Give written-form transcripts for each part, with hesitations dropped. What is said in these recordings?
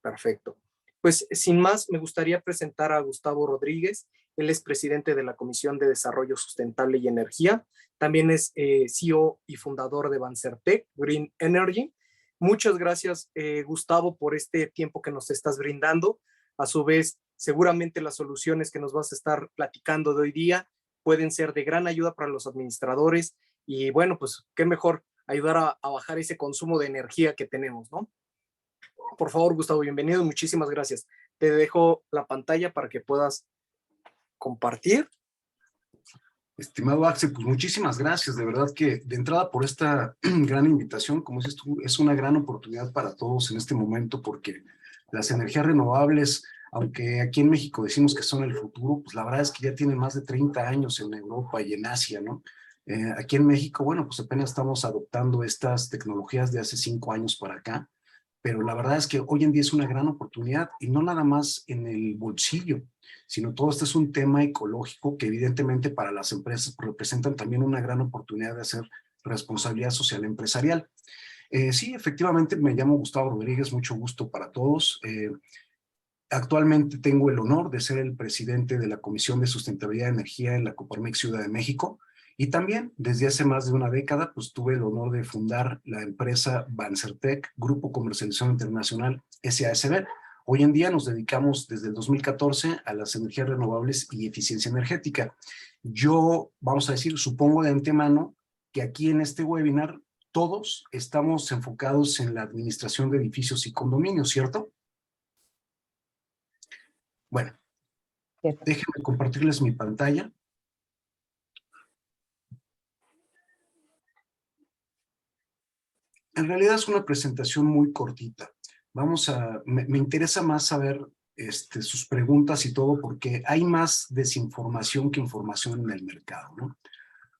Perfecto. Pues sin más, me gustaría presentar a Gustavo Rodríguez. Él es presidente de la Comisión de Desarrollo Sustentable y Energía. También es CEO y fundador de Bancertec Green Energy. Muchas gracias, Gustavo, por este tiempo que nos estás brindando. A su vez, seguramente las soluciones que nos vas a estar platicando de hoy día pueden ser de gran ayuda para los administradores y bueno, pues qué mejor ayudar a bajar ese consumo de energía que tenemos, ¿no? Por favor, Gustavo, bienvenido. Muchísimas gracias. Te dejo la pantalla para que puedas compartir. Estimado Axel, pues muchísimas gracias. De verdad que de entrada por esta gran invitación, como dices tú, es una gran oportunidad para todos en este momento porque las energías renovables, aunque aquí en México decimos que son el futuro, pues la verdad es que ya tienen más de 30 años en Europa y en Asia, ¿no? Aquí en México, bueno, pues apenas estamos adoptando estas tecnologías de hace 5 años para acá, pero la verdad es que hoy en día es una gran oportunidad y no nada más en el bolsillo, sino todo esto es un tema ecológico que evidentemente para las empresas representan también una gran oportunidad de hacer responsabilidad social empresarial. Sí, efectivamente me llamo Gustavo Rodríguez, mucho gusto para todos. Actualmente tengo el honor de ser el presidente de la Comisión de Sustentabilidad de Energía en la Coparmex Ciudad de México y también desde hace más de una década pues tuve el honor de fundar la empresa Bancertec, Grupo Comercialización Internacional SASB. Hoy en día nos dedicamos desde el 2014 a las energías renovables y eficiencia energética. Yo, vamos a decir, supongo de antemano que aquí en este webinar todos estamos enfocados en la administración de edificios y condominios, ¿cierto? Bueno, déjenme compartirles mi pantalla. En realidad es una presentación muy cortita. Me interesa más saber sus preguntas y todo porque hay más desinformación que información en el mercado, ¿no?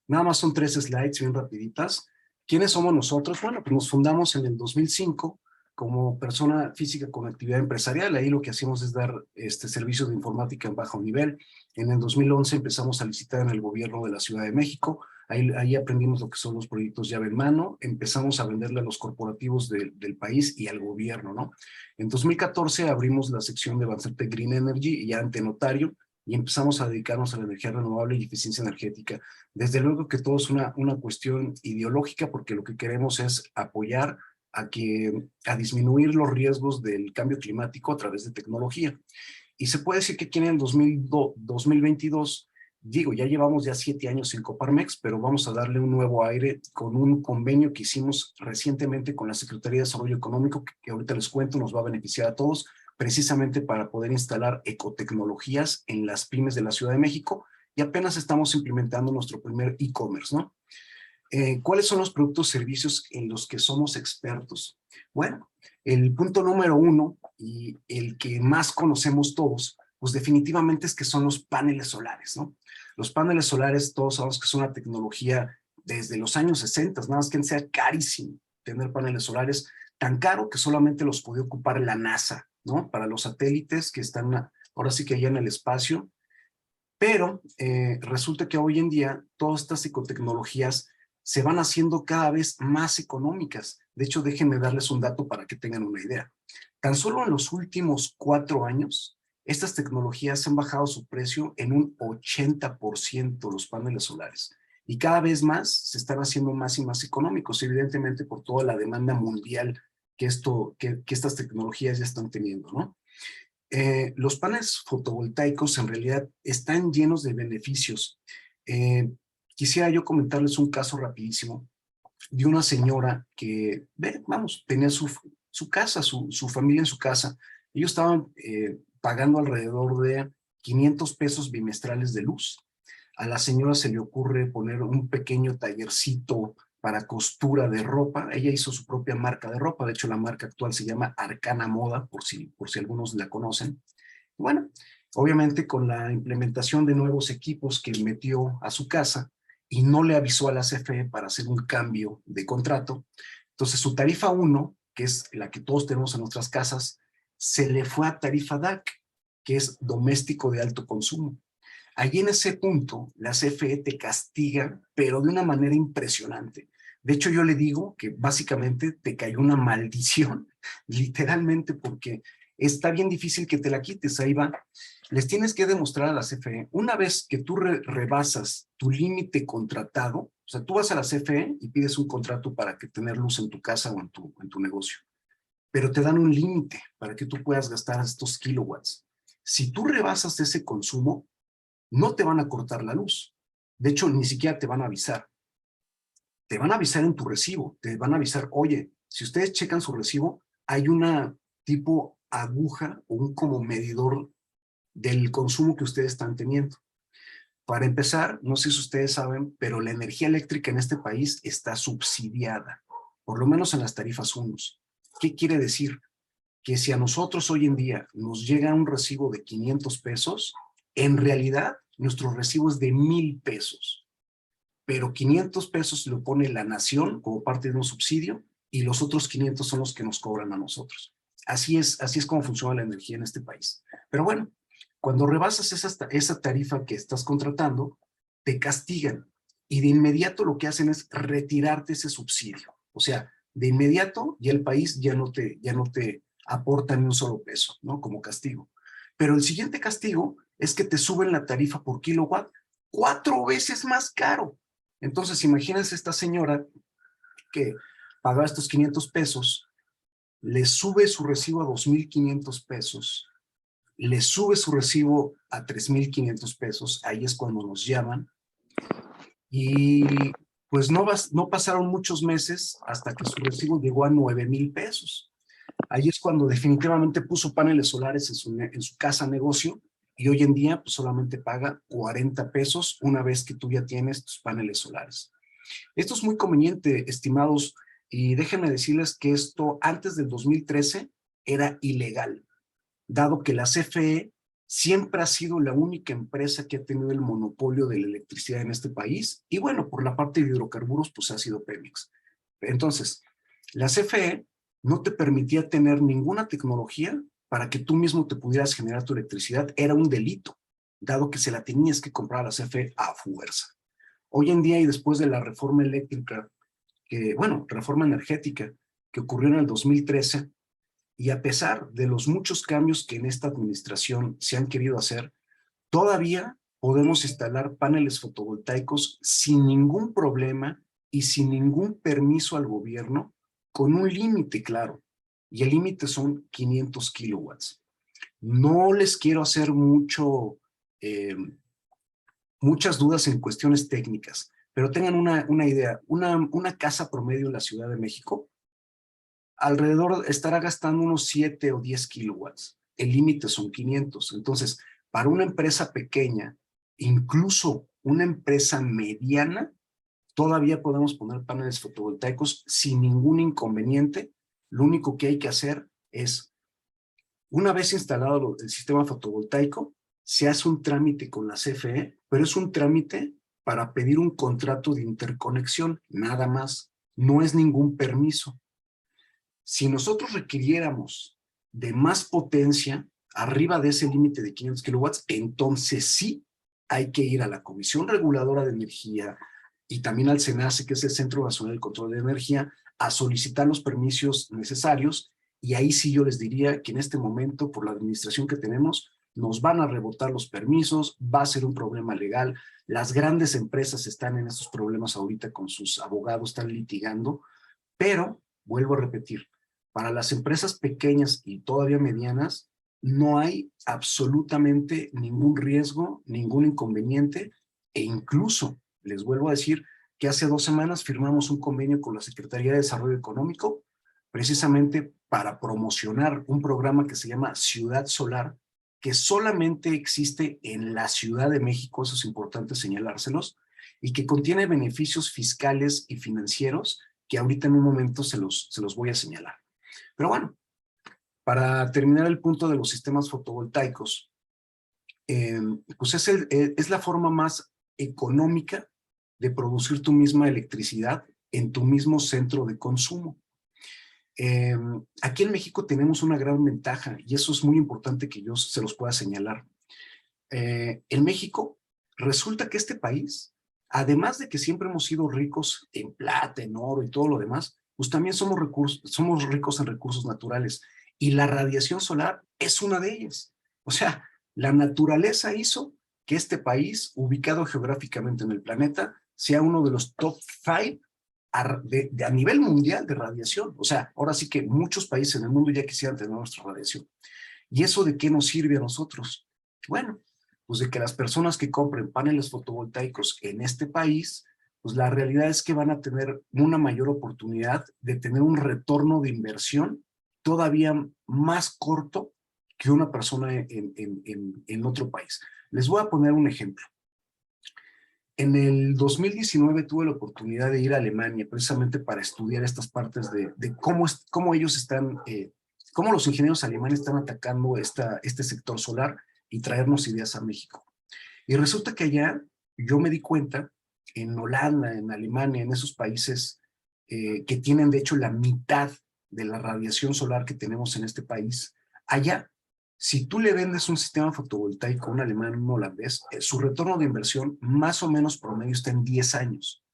Nada más son 3 slides bien rapiditas. ¿Quiénes somos nosotros? Bueno, pues nos fundamos en el 2005 como persona física con actividad empresarial. Ahí lo que hacemos es dar servicio de informática en bajo nivel. En el 2011 empezamos a licitar en el gobierno de la Ciudad de México. Ahí aprendimos lo que son los proyectos llave en mano. Empezamos a venderle a los corporativos del país y al gobierno, ¿no? En 2014 abrimos la sección de Bancertec Green Energy, ya ante notario, y empezamos a dedicarnos a la energía renovable y eficiencia energética. Desde luego que todo es una cuestión ideológica porque lo que queremos es apoyar a disminuir los riesgos del cambio climático a través de tecnología. Y se puede decir que aquí en el 2022, digo, ya llevamos ya 7 años en Coparmex, pero vamos a darle un nuevo aire con un convenio que hicimos recientemente con la Secretaría de Desarrollo Económico, que ahorita les cuento, nos va a beneficiar a todos, precisamente para poder instalar ecotecnologías en las pymes de la Ciudad de México, y apenas estamos implementando nuestro primer e-commerce, ¿no? ¿Cuáles son los productos y servicios en los que somos expertos? Bueno, el punto número 1 y el que más conocemos todos, pues definitivamente es que son los paneles solares, ¿no? Los paneles solares todos sabemos que son una tecnología desde los años 60, nada más que sea carísimo tener paneles solares, tan caro que solamente los podía ocupar la NASA, ¿no? Para los satélites que están ahora sí que allá en el espacio, pero resulta que hoy en día todas estas ecotecnologías se van haciendo cada vez más económicas. De hecho, déjenme darles un dato para que tengan una idea. Tan solo en los últimos 4 años, estas tecnologías han bajado su precio en un 80% los paneles solares. Y cada vez más se están haciendo más y más económicos, evidentemente por toda la demanda mundial que estas tecnologías ya están teniendo, ¿no? Los paneles fotovoltaicos en realidad están llenos de beneficios. Quisiera yo comentarles un caso rapidísimo de una señora que, tenía su casa, su familia en su casa. Ellos estaban pagando alrededor de 500 pesos bimestrales de luz. A la señora se le ocurre poner un pequeño tallercito para costura de ropa. Ella hizo su propia marca de ropa. De hecho, la marca actual se llama Arcana Moda, por si algunos la conocen. Bueno, obviamente con la implementación de nuevos equipos que metió a su casa y no le avisó a la CFE para hacer un cambio de contrato, entonces su tarifa 1, que es la que todos tenemos en nuestras casas, se le fue a tarifa DAC, que es doméstico de alto consumo. Allí en ese punto, la CFE te castiga, pero de una manera impresionante. De hecho, yo le digo que básicamente te cayó una maldición, literalmente, porque está bien difícil que te la quites, ahí va. Les tienes que demostrar a la CFE, una vez que tú rebasas tu límite contratado, o sea, tú vas a la CFE y pides un contrato para que tener luz en tu casa o en tu negocio, pero te dan un límite para que tú puedas gastar estos kilowatts. Si tú rebasas ese consumo, no te van a cortar la luz. De hecho, ni siquiera te van a avisar. Te van a avisar en tu recibo, te van a avisar, oye, si ustedes checan su recibo, hay una tipo aguja o un como medidor del consumo que ustedes están teniendo. Para empezar, no sé si ustedes saben, pero la energía eléctrica en este país está subsidiada, por lo menos en las tarifas UNOS. ¿Qué quiere decir? Que si a nosotros hoy en día nos llega un recibo de 500 pesos, en realidad nuestro recibo es de 1,000 pesos. Pero 500 pesos lo pone la nación como parte de un subsidio y los otros 500 son los que nos cobran a nosotros. Así es como funciona la energía en este país. Pero bueno, cuando rebasas esa tarifa que estás contratando, te castigan y de inmediato lo que hacen es retirarte ese subsidio. O sea, de inmediato ya el país ya no te aporta ni un solo peso, ¿no? Como castigo. Pero el siguiente castigo es que te suben la tarifa por kilowatt 4 veces más caro. Entonces, imagínense esta señora que pagaba estos 500 pesos, le sube su recibo a 2,500 pesos, le sube su recibo a 3,500 pesos, ahí es cuando nos llaman, y pues no pasaron muchos meses hasta que su recibo llegó a 9,000 pesos. Ahí es cuando definitivamente puso paneles solares en su casa negocio y hoy en día pues solamente paga 40 pesos una vez que tú ya tienes tus paneles solares. Esto es muy conveniente, estimados, y déjenme decirles que esto antes del 2013 era ilegal, dado que la CFE siempre ha sido la única empresa que ha tenido el monopolio de la electricidad en este país, y bueno, por la parte de hidrocarburos, pues ha sido Pemex. Entonces, la CFE no te permitía tener ninguna tecnología para que tú mismo te pudieras generar tu electricidad, era un delito, dado que se la tenías que comprar a la CFE a fuerza. Hoy en día y después de la reforma eléctrica, reforma energética que ocurrió en el 2013, y a pesar de los muchos cambios que en esta administración se han querido hacer, todavía podemos instalar paneles fotovoltaicos sin ningún problema y sin ningún permiso al gobierno, con un límite claro, y el límite son 500 kilowatts. No les quiero hacer muchas dudas en cuestiones técnicas, pero tengan una idea, una casa promedio en la Ciudad de México alrededor estará gastando unos 7 o 10 kilowatts. El límite son 500. Entonces, para una empresa pequeña, incluso una empresa mediana, todavía podemos poner paneles fotovoltaicos sin ningún inconveniente. Lo único que hay que hacer es, una vez instalado el sistema fotovoltaico, se hace un trámite con la CFE, pero es un trámite para pedir un contrato de interconexión, nada más. No es ningún permiso. Si nosotros requiriéramos de más potencia, arriba de ese límite de 500 kilowatts, entonces sí hay que ir a la Comisión Reguladora de Energía y también al CENACE, que es el Centro Nacional de Control de Energía, a solicitar los permisos necesarios, y ahí sí yo les diría que en este momento, por la administración que tenemos, nos van a rebotar los permisos, va a ser un problema legal. Las grandes empresas están en estos problemas ahorita con sus abogados, están litigando, pero, vuelvo a repetir, para las empresas pequeñas y todavía medianas, no hay absolutamente ningún riesgo, ningún inconveniente, e incluso, les vuelvo a decir, que hace 2 semanas firmamos un convenio con la Secretaría de Desarrollo Económico, precisamente para promocionar un programa que se llama Ciudad Solar, que solamente existe en la Ciudad de México, eso es importante señalárselos, y que contiene beneficios fiscales y financieros que ahorita en un momento se los voy a señalar. Pero bueno, para terminar el punto de los sistemas fotovoltaicos, pues es la forma más económica de producir tu misma electricidad en tu mismo centro de consumo. Aquí en México tenemos una gran ventaja y eso es muy importante que yo se los pueda señalar. En México resulta que este país, además de que siempre hemos sido ricos en plata, en oro y todo lo demás, pues también somos ricos en recursos naturales. Y la radiación solar es una de ellas. O sea, la naturaleza hizo que este país, ubicado geográficamente en el planeta, sea uno de los top 5 a nivel mundial de radiación. O sea, ahora sí que muchos países en el mundo ya quisieran tener nuestra radiación. ¿Y eso de qué nos sirve a nosotros? Bueno, pues de que las personas que compren paneles fotovoltaicos en este país, pues la realidad es que van a tener una mayor oportunidad de tener un retorno de inversión todavía más corto que una persona en otro país. Les voy a poner un ejemplo. En el 2019 tuve la oportunidad de ir a Alemania precisamente para estudiar estas partes de cómo ellos están, cómo los ingenieros alemanes están atacando este sector solar y traernos ideas a México. Y resulta que allá yo me di cuenta, en Holanda, en Alemania, en esos países que tienen de hecho la mitad de la radiación solar que tenemos en este país, allá, si tú le vendes un sistema fotovoltaico a un alemán, un holandés, su retorno de inversión más o menos promedio está en 10 años.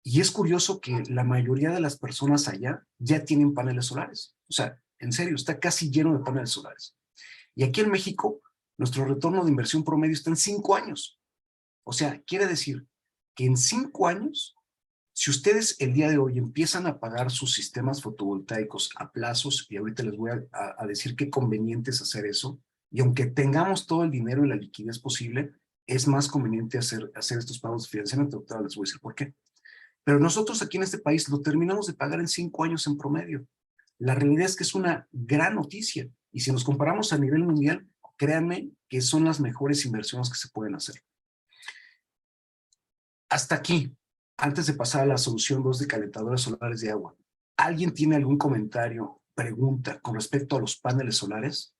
Y es curioso que la mayoría de las personas allá ya tienen paneles solares. O sea, en serio, está casi lleno de paneles solares. Y aquí en México, nuestro retorno de inversión promedio está en 5 años. O sea, quiere decir que en 5 años, si ustedes el día de hoy empiezan a pagar sus sistemas fotovoltaicos a plazos, y ahorita les voy a decir qué conveniente es hacer eso, y aunque tengamos todo el dinero y la liquidez posible, es más conveniente hacer estos pagos de financiamiento. Ahorita les voy a decir por qué. Pero nosotros aquí en este país lo terminamos de pagar en 5 años en promedio. La realidad es que es una gran noticia. Y si nos comparamos a nivel mundial, créanme que son las mejores inversiones que se pueden hacer. Hasta aquí, antes de pasar a la solución 2 de calentadores solares de agua, ¿alguien tiene algún comentario, pregunta con respecto a los paneles solares?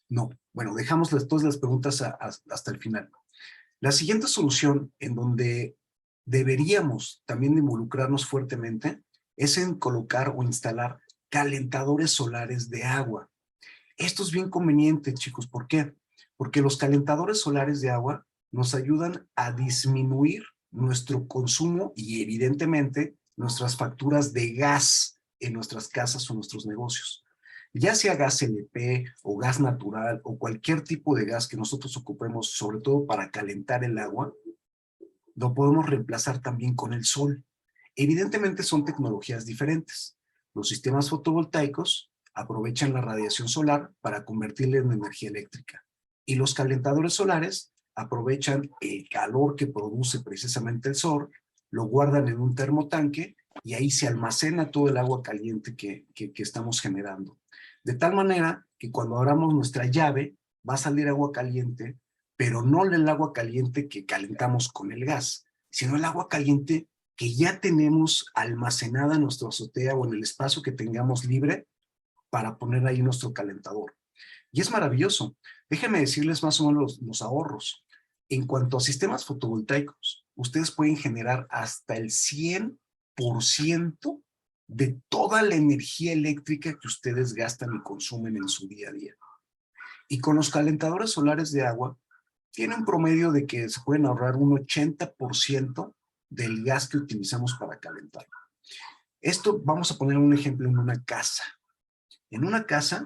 No. Bueno, dejamos todas las preguntas hasta el final. La siguiente solución en donde deberíamos también involucrarnos fuertemente es en colocar o instalar calentadores solares de agua. Esto es bien conveniente, chicos. ¿Por qué? Porque los calentadores solares de agua nos ayudan a disminuir nuestro consumo y evidentemente nuestras facturas de gas en nuestras casas o nuestros negocios. Ya sea gas LP o gas natural o cualquier tipo de gas que nosotros ocupemos, sobre todo para calentar el agua, lo podemos reemplazar también con el sol. Evidentemente son tecnologías diferentes. Los sistemas fotovoltaicos aprovechan la radiación solar para convertirla en energía eléctrica. Y los calentadores solares aprovechan el calor que produce precisamente el sol, lo guardan en un termotanque y ahí se almacena todo el agua caliente que estamos generando. De tal manera que cuando abramos nuestra llave va a salir agua caliente, pero no el agua caliente que calentamos con el gas, sino el agua caliente que ya tenemos almacenada en nuestra azotea o en el espacio que tengamos libre para poner ahí nuestro calentador. Y es maravilloso. Déjenme decirles más o menos los ahorros. En cuanto a sistemas fotovoltaicos, ustedes pueden generar hasta el 100% de toda la energía eléctrica que ustedes gastan y consumen en su día a día. Y con los calentadores solares de agua, tiene un promedio de que se pueden ahorrar un 80% del gas que utilizamos para calentar. Esto vamos a poner un ejemplo en una casa. En una casa,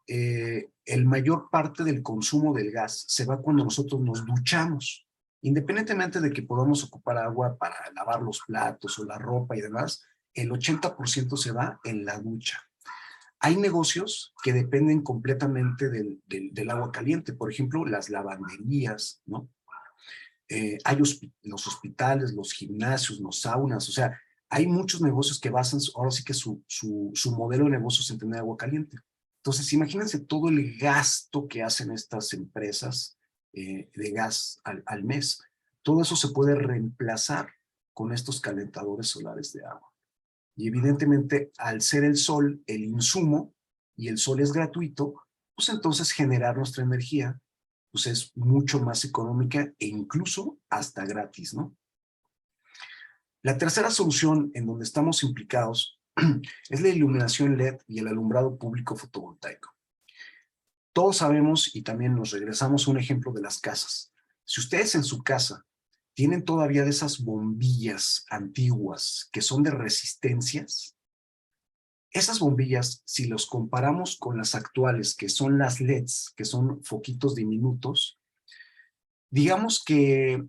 el mayor parte del consumo del gas se va cuando nosotros nos duchamos. Independientemente de que podamos ocupar agua para lavar los platos o la ropa y demás, el 80% se va en la ducha. Hay negocios que dependen completamente del agua caliente, por ejemplo, las lavanderías, ¿no? Hay los hospitales, los gimnasios, los saunas, o sea, hay muchos negocios que basan ahora sí que su modelo de negocios en tener agua caliente. Entonces, imagínense todo el gasto que hacen estas empresas de gas al mes. Todo eso se puede reemplazar con estos calentadores solares de agua. Y evidentemente, al ser el sol el insumo y el sol es gratuito, pues entonces generar nuestra energía pues es mucho más económica e incluso hasta gratis, ¿no? La tercera solución en donde estamos implicados es la iluminación LED y el alumbrado público fotovoltaico. Todos sabemos y también nos regresamos a un ejemplo de las casas. Si ustedes en su casa tienen todavía de esas bombillas antiguas que son de resistencias. Esas bombillas, si los comparamos con las actuales, que son las LEDs, que son foquitos diminutos, digamos que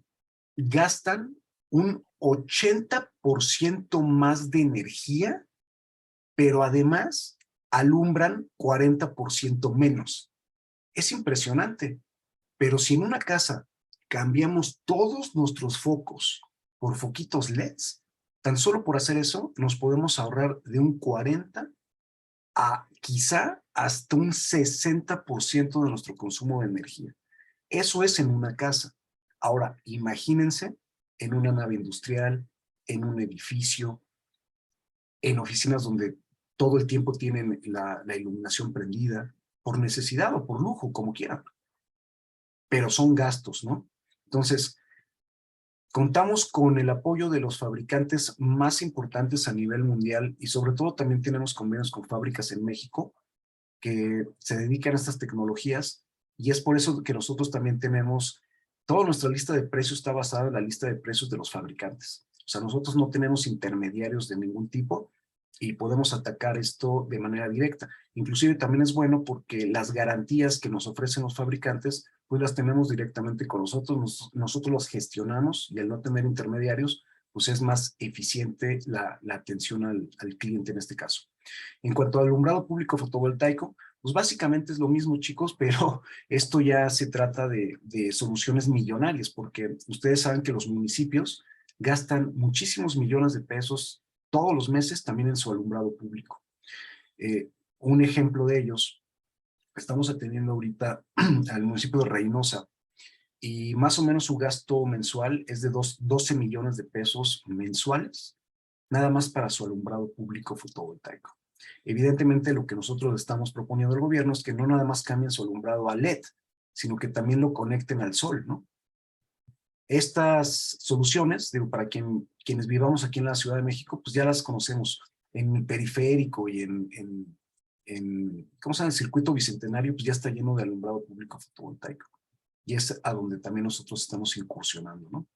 gastan un 80% más de energía, pero además alumbran 40% menos. Es impresionante, pero si en una casa cambiamos todos nuestros focos por foquitos LEDs, tan solo por hacer eso nos podemos ahorrar de un 40 a quizá hasta un 60% de nuestro consumo de energía. Eso es en una casa. Ahora, imagínense en una nave industrial, en un edificio, en oficinas donde todo el tiempo tienen la iluminación prendida, por necesidad o por lujo, como quieran. Pero son gastos, ¿no? Entonces, contamos con el apoyo de los fabricantes más importantes a nivel mundial y sobre todo también tenemos convenios con fábricas en México que se dedican a estas tecnologías y es por eso que nosotros también tenemos, toda nuestra lista de precios está basada en la lista de precios de los fabricantes. O sea, nosotros no tenemos intermediarios de ningún tipo y podemos atacar esto de manera directa. Inclusive también es bueno porque las garantías que nos ofrecen los fabricantes, pues las tenemos directamente con nosotros, nosotros las gestionamos y al no tener intermediarios, pues es más eficiente la atención al cliente en este caso. En cuanto al alumbrado público fotovoltaico, pues básicamente es lo mismo, chicos, pero esto ya se trata de soluciones millonarias, porque ustedes saben que los municipios gastan muchísimos millones de pesos todos los meses también en su alumbrado público. Un ejemplo de ellos, estamos atendiendo ahorita al municipio de Reynosa, y más o menos su gasto mensual es de 12 millones de pesos mensuales, nada más para su alumbrado público fotovoltaico. Evidentemente, lo que nosotros estamos proponiendo al gobierno es que no nada más cambien su alumbrado a LED, sino que también lo conecten al sol, ¿no? Estas soluciones, digo, para quienes vivamos aquí en la Ciudad de México, pues ya las conocemos en el periférico y ¿cómo se llama? El circuito bicentenario, pues ya está lleno de alumbrado público fotovoltaico. Y es a donde también nosotros estamos incursionando, ¿no?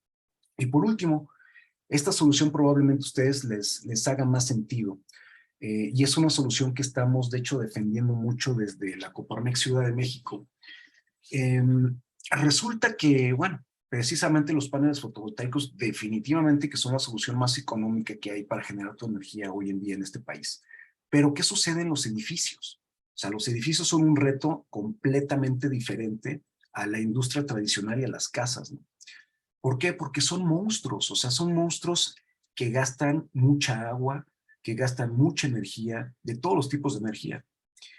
Y por último, esta solución probablemente a ustedes les haga más sentido. Y es una solución que estamos, de hecho, defendiendo mucho desde la Coparmex Ciudad de México. Resulta que, bueno, precisamente los paneles fotovoltaicos definitivamente que son la solución más económica que hay para generar tu energía hoy en día en este país. Pero, ¿qué sucede en los edificios? O sea, los edificios son un reto completamente diferente a la industria tradicional y a las casas, ¿no? ¿Por qué? Porque son monstruos, o sea, son monstruos que gastan mucha agua, que gastan mucha energía, de todos los tipos de energía.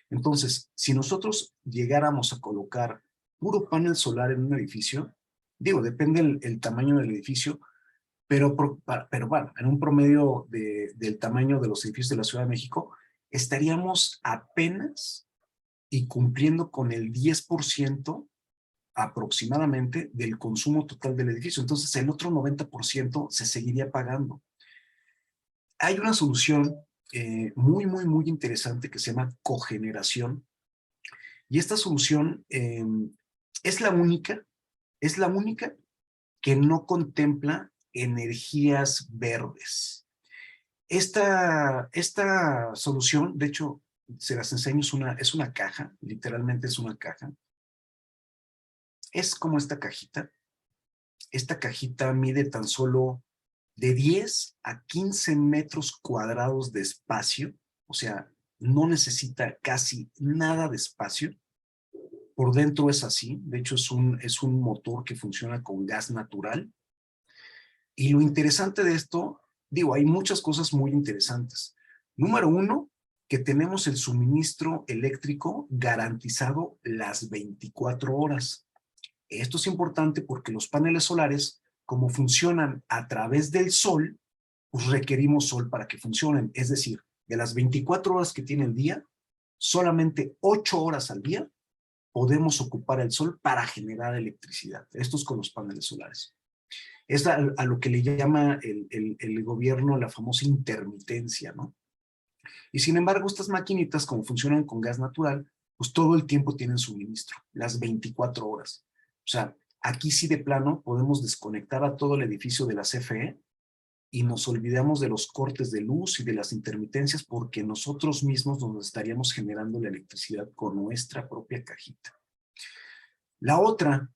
Entonces, si nosotros llegáramos a colocar puro panel solar en un edificio, digo, depende el tamaño del edificio, pero bueno, en un promedio del tamaño de los edificios de la Ciudad de México, estaríamos apenas y cumpliendo con el 10% aproximadamente del consumo total del edificio. Entonces, el otro 90% se seguiría pagando. Hay una solución muy interesante que se llama cogeneración. Y esta solución es la única que no contempla energías verdes. Esta solución, de hecho, se las enseño, es una caja, literalmente es una caja. Es como esta cajita. Esta cajita mide tan solo de 10 a 15 metros cuadrados de espacio, o sea, no necesita casi nada de espacio. Por dentro es así, de hecho es un motor que funciona con gas natural. Y lo interesante de esto, digo, hay muchas cosas muy interesantes. Número uno, que tenemos el suministro eléctrico garantizado las 24 horas. Esto es importante porque los paneles solares, como funcionan a través del sol, pues requerimos sol para que funcionen. Es decir, de las 24 horas que tiene el día, solamente 8 horas al día podemos ocupar el sol para generar electricidad. Esto es con los paneles solares. Es a lo que le llama el gobierno la famosa intermitencia, ¿no? Y sin embargo, estas maquinitas, como funcionan con gas natural, pues todo el tiempo tienen suministro, las 24 horas. O sea, aquí sí de plano podemos desconectar a todo el edificio de la CFE y nos olvidamos de los cortes de luz y de las intermitencias porque nosotros mismos nos estaríamos generando la electricidad con nuestra propia cajita. La otra,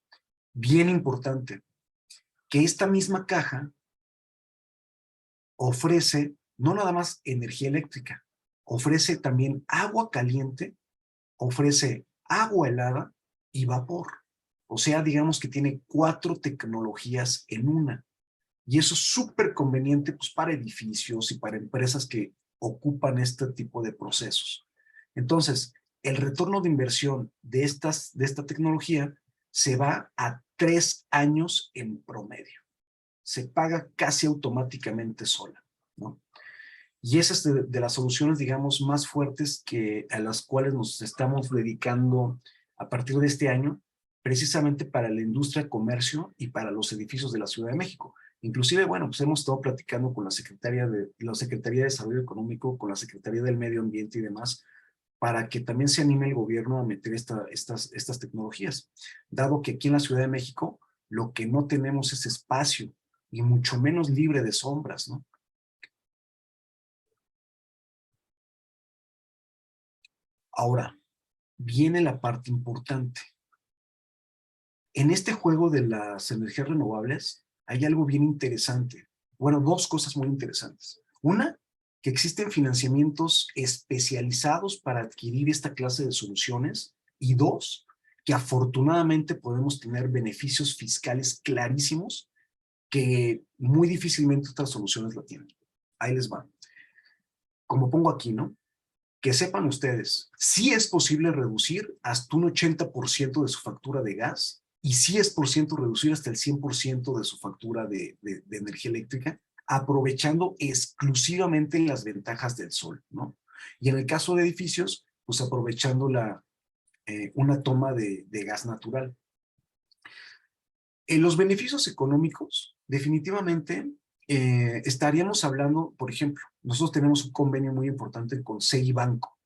bien importante, que esta misma caja ofrece no nada más energía eléctrica, ofrece también agua caliente, ofrece agua helada y vapor. O sea, digamos que tiene 4 tecnologías en una. Y eso es súper conveniente pues, para edificios y para empresas que ocupan este tipo de procesos. Entonces, el retorno de inversión de esta tecnología se va a 3 años en promedio. Se paga casi automáticamente sola, ¿no? Y esa es de las soluciones, digamos, más fuertes a las cuales nos estamos dedicando a partir de este año, precisamente para la industria, comercio y para los edificios de la Ciudad de México. Inclusive, bueno, pues hemos estado platicando con la Secretaría de Desarrollo Económico, con la Secretaría del Medio Ambiente y demás, para que también se anime el gobierno a meter estas tecnologías, dado que aquí en la Ciudad de México lo que no tenemos es espacio y mucho menos libre de sombras, ¿no? Ahora, viene la parte importante. En este juego de las energías renovables hay algo bien interesante. Bueno, 2 cosas muy interesantes. Una, que existen financiamientos especializados para adquirir esta clase de soluciones. Y 2, que afortunadamente podemos tener beneficios fiscales clarísimos que muy difícilmente otras soluciones la tienen. Ahí les va. Como pongo aquí, ¿no? Que sepan ustedes, sí es posible reducir hasta un 80% de su factura de gas y sí es posible reducir hasta el 100% de su factura de energía eléctrica, aprovechando exclusivamente las ventajas del sol, ¿no? Y en el caso de edificios, pues aprovechando una toma de gas natural. En los beneficios económicos, definitivamente estaríamos hablando, por ejemplo, nosotros tenemos un convenio muy importante con CI Banco.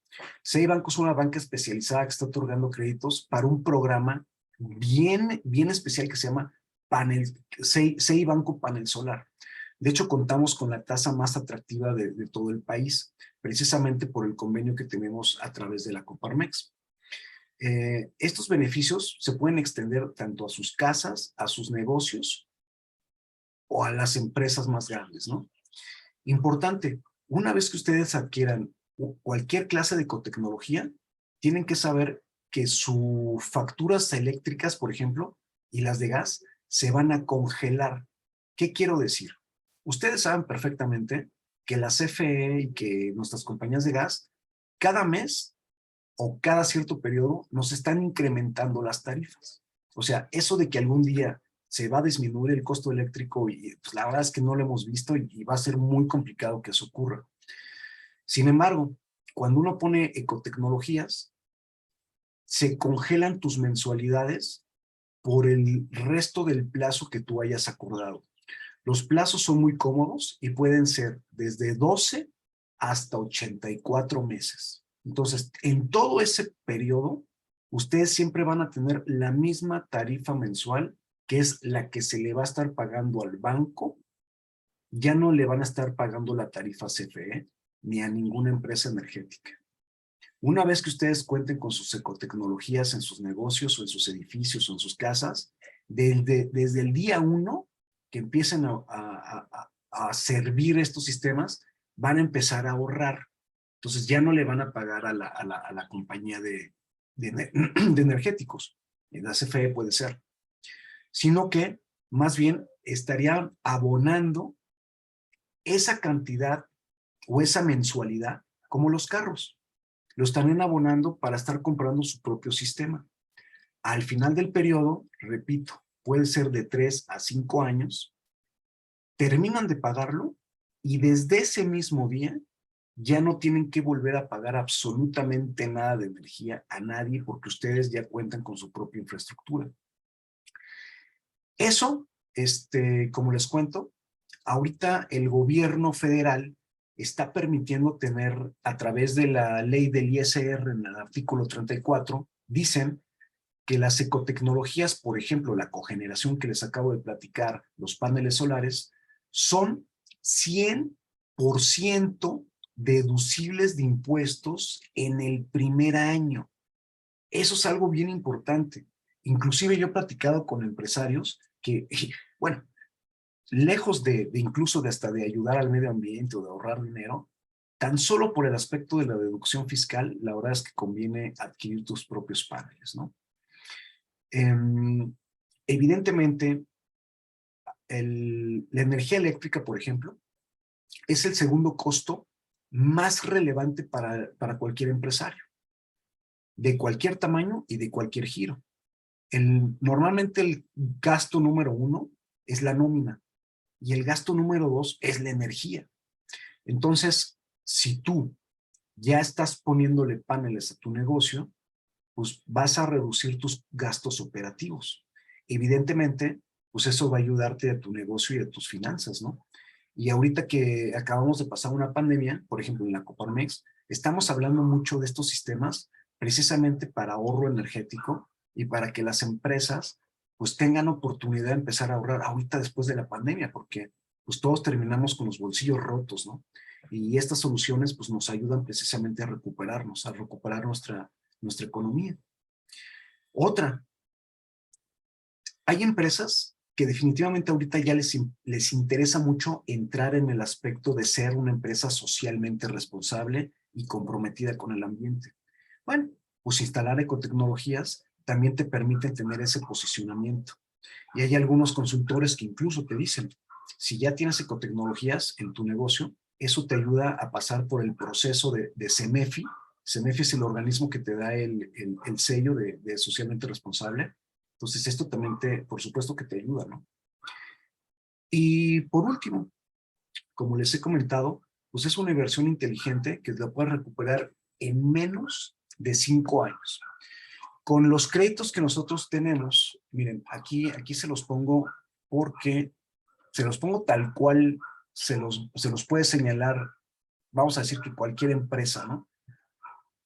CI Banco es una banca especializada que está otorgando créditos para un programa bien especial que se llama CI Banco Panel Solar. De hecho, contamos con la tasa más atractiva de todo el país, precisamente por el convenio que tenemos a través de la Coparmex. Estos beneficios se pueden extender tanto a sus casas, a sus negocios o a las empresas más grandes, ¿no? Importante, una vez que ustedes adquieran cualquier clase de ecotecnología, tienen que saber que sus facturas eléctricas, por ejemplo, y las de gas, se van a congelar. ¿Qué quiero decir? Ustedes saben perfectamente que la CFE y que nuestras compañías de gas, cada mes o cada cierto periodo nos están incrementando las tarifas. O sea, eso de que algún día se va a disminuir el costo eléctrico y pues, la verdad es que no lo hemos visto y va a ser muy complicado que eso ocurra. Sin embargo, cuando uno pone ecotecnologías, se congelan tus mensualidades por el resto del plazo que tú hayas acordado. Los plazos son muy cómodos y pueden ser desde 12 hasta 84 meses. Entonces, en todo ese periodo, ustedes siempre van a tener la misma tarifa mensual, que es la que se le va a estar pagando al banco. Ya no le van a estar pagando la tarifa CFE ni a ninguna empresa energética. Una vez que ustedes cuenten con sus ecotecnologías en sus negocios o en sus edificios o en sus casas, desde el día 1 que empiecen a servir estos sistemas, van a empezar a ahorrar. Entonces ya no le van a pagar a la compañía de energéticos, la CFE puede ser, sino que más bien estarían abonando esa cantidad o esa mensualidad como los carros. Lo estarían abonando para estar comprando su propio sistema. Al final del periodo, repito, puede ser de 3 a 5 años, terminan de pagarlo y desde ese mismo día ya no tienen que volver a pagar absolutamente nada de energía a nadie porque ustedes ya cuentan con su propia infraestructura. Eso, como les cuento, ahorita el gobierno federal está permitiendo tener, a través de la ley del ISR en el artículo 34, dicen que las ecotecnologías, por ejemplo, la cogeneración que les acabo de platicar, los paneles solares, son 100% deducibles de impuestos en el primer año. Eso es algo bien importante. Inclusive yo he platicado con empresarios que, bueno, lejos de incluso de hasta de ayudar al medio ambiente o de ahorrar dinero, tan solo por el aspecto de la deducción fiscal, la verdad es que conviene adquirir tus propios paneles, ¿no? Evidentemente, la energía eléctrica, por ejemplo, es el segundo costo más relevante para cualquier empresario, de cualquier tamaño y de cualquier giro. Normalmente el gasto número 1 es la nómina y el gasto número 2 es la energía. Entonces, si tú ya estás poniéndole paneles a tu negocio, pues vas a reducir tus gastos operativos. Evidentemente, pues eso va a ayudarte a tu negocio y a tus finanzas, ¿no? Y ahorita que acabamos de pasar una pandemia, por ejemplo en la Coparmex, estamos hablando mucho de estos sistemas precisamente para ahorro energético y para que las empresas pues tengan oportunidad de empezar a ahorrar ahorita después de la pandemia, porque pues todos terminamos con los bolsillos rotos, ¿no? Y estas soluciones pues nos ayudan precisamente a recuperarnos, a recuperar nuestra economía. Otra, hay empresas que definitivamente ahorita ya les interesa mucho entrar en el aspecto de ser una empresa socialmente responsable y comprometida con el ambiente. Bueno, pues instalar ecotecnologías también te permite tener ese posicionamiento. Y hay algunos consultores que incluso te dicen, si ya tienes ecotecnologías en tu negocio, eso te ayuda a pasar por el proceso de CEMEFI. CEMEFI es el organismo que te da el sello de socialmente responsable. Entonces esto también por supuesto que te ayuda, ¿no? Y por último, como les he comentado, pues es una inversión inteligente que la puedes recuperar en menos de 5 años. Con los créditos que nosotros tenemos, miren, aquí se los pongo porque se los pongo tal cual se los puede señalar, vamos a decir que cualquier empresa, ¿no?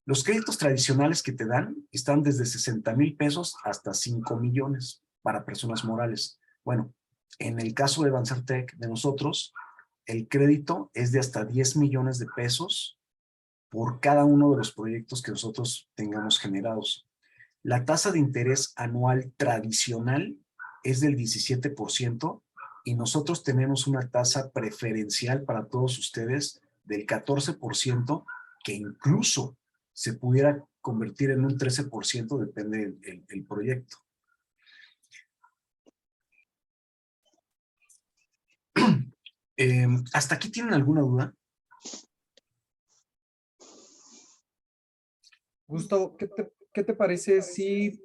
Los créditos tradicionales que te dan están desde 60,000 pesos hasta 5 millones para personas morales. Bueno, en el caso de Bancertec, de nosotros, el crédito es de hasta 10 millones de pesos por cada uno de los proyectos que nosotros tengamos generados. La tasa de interés anual tradicional es del 17% y nosotros tenemos una tasa preferencial para todos ustedes del 14%, que incluso se pudiera convertir en un 13%, depende del proyecto. ¿Hasta aquí tienen alguna duda? Gustavo, ¿qué te parece si,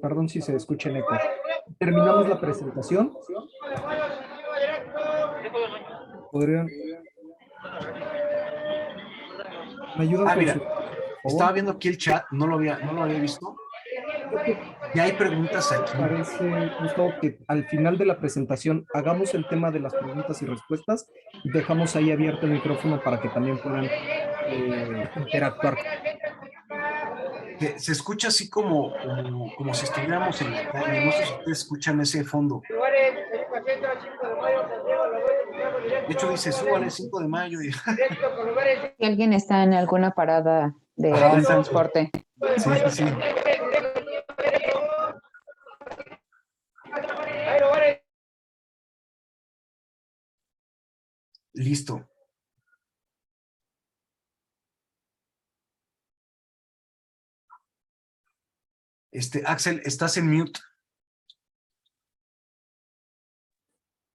perdón si se escucha en eco, terminamos la presentación? ¿Podrían? ¿Me ayudan con mira, su, por estaba favor? viendo aquí el chat, no lo había visto. Ya hay preguntas aquí. Parece, Gustavo, que al final de la presentación hagamos el tema de las preguntas y respuestas y dejamos ahí abierto el micrófono para que también puedan interactuar. Se escucha así como si estuviéramos en la calle. No sé si ustedes escuchan ese fondo. De hecho dice, súbale 5 de mayo. Y... Si alguien está en alguna parada de transporte. Sí, sí, sí. Listo. Axel, estás en mute.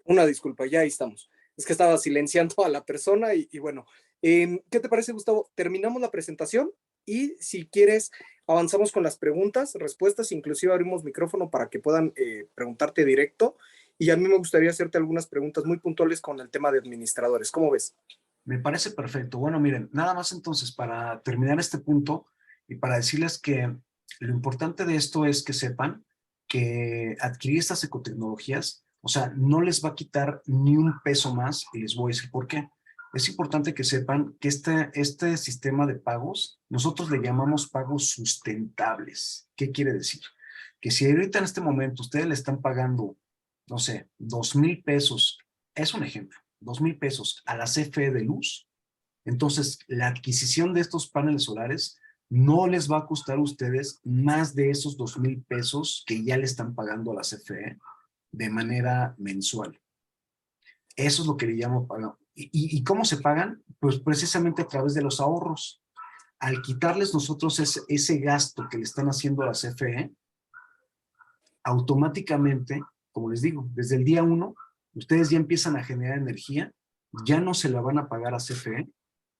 Una disculpa, ya ahí estamos. Es que estaba silenciando a la persona y bueno, ¿qué te parece, Gustavo? Terminamos la presentación y si quieres avanzamos con las preguntas, respuestas, inclusive abrimos micrófono para que puedan preguntarte directo y a mí me gustaría hacerte algunas preguntas muy puntuales con el tema de administradores. ¿Cómo ves? Me parece perfecto. Bueno, miren, nada más entonces para terminar este punto y para decirles que lo importante de esto es que sepan que adquirir estas ecotecnologías, o sea, no les va a quitar ni un peso más y les voy a decir por qué. es importante que sepan que este sistema de pagos, nosotros le llamamos pagos sustentables. ¿Qué quiere decir? Que si ahorita en este momento ustedes le están pagando, no sé, 2,000 pesos, es un ejemplo, 2,000 pesos a la CFE de luz, entonces la adquisición de estos paneles solares no les va a costar a ustedes más de esos 2,000 pesos que ya le están pagando a la CFE de manera mensual. Eso es lo que le llamo pago. ¿Y cómo se pagan? Pues precisamente a través de los ahorros. Al quitarles nosotros ese gasto que le están haciendo a la CFE, automáticamente, como les digo, desde el día 1, ustedes ya empiezan a generar energía, ya no se la van a pagar a CFE.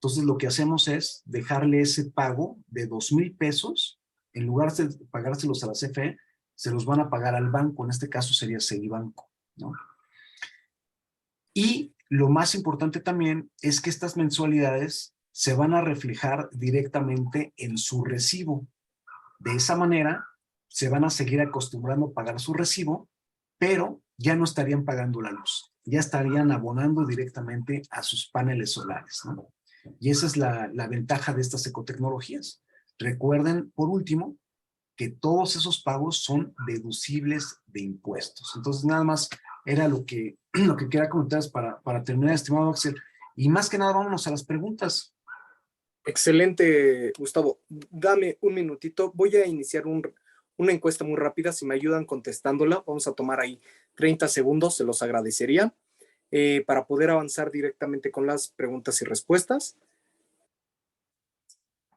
Entonces lo que hacemos es dejarle ese pago de 2,000 pesos, en lugar de pagárselos a la CFE, se los van a pagar al banco, en este caso sería Seguibanco, ¿no? Y lo más importante también es que estas mensualidades se van a reflejar directamente en su recibo. De esa manera, se van a seguir acostumbrando a pagar su recibo, pero ya no estarían pagando la luz. Ya estarían abonando directamente a sus paneles solares, ¿no? Y esa es la ventaja de estas ecotecnologías. Recuerden, por último, que todos esos pagos son deducibles de impuestos. Entonces, nada más era lo que quería comentarles para terminar, estimado Axel. Y más que nada, vámonos a las preguntas. Excelente, Gustavo. Dame un minutito. Voy a iniciar una encuesta muy rápida. Si me ayudan contestándola, vamos a tomar ahí 30 segundos, se los agradecería, para poder avanzar directamente con las preguntas y respuestas.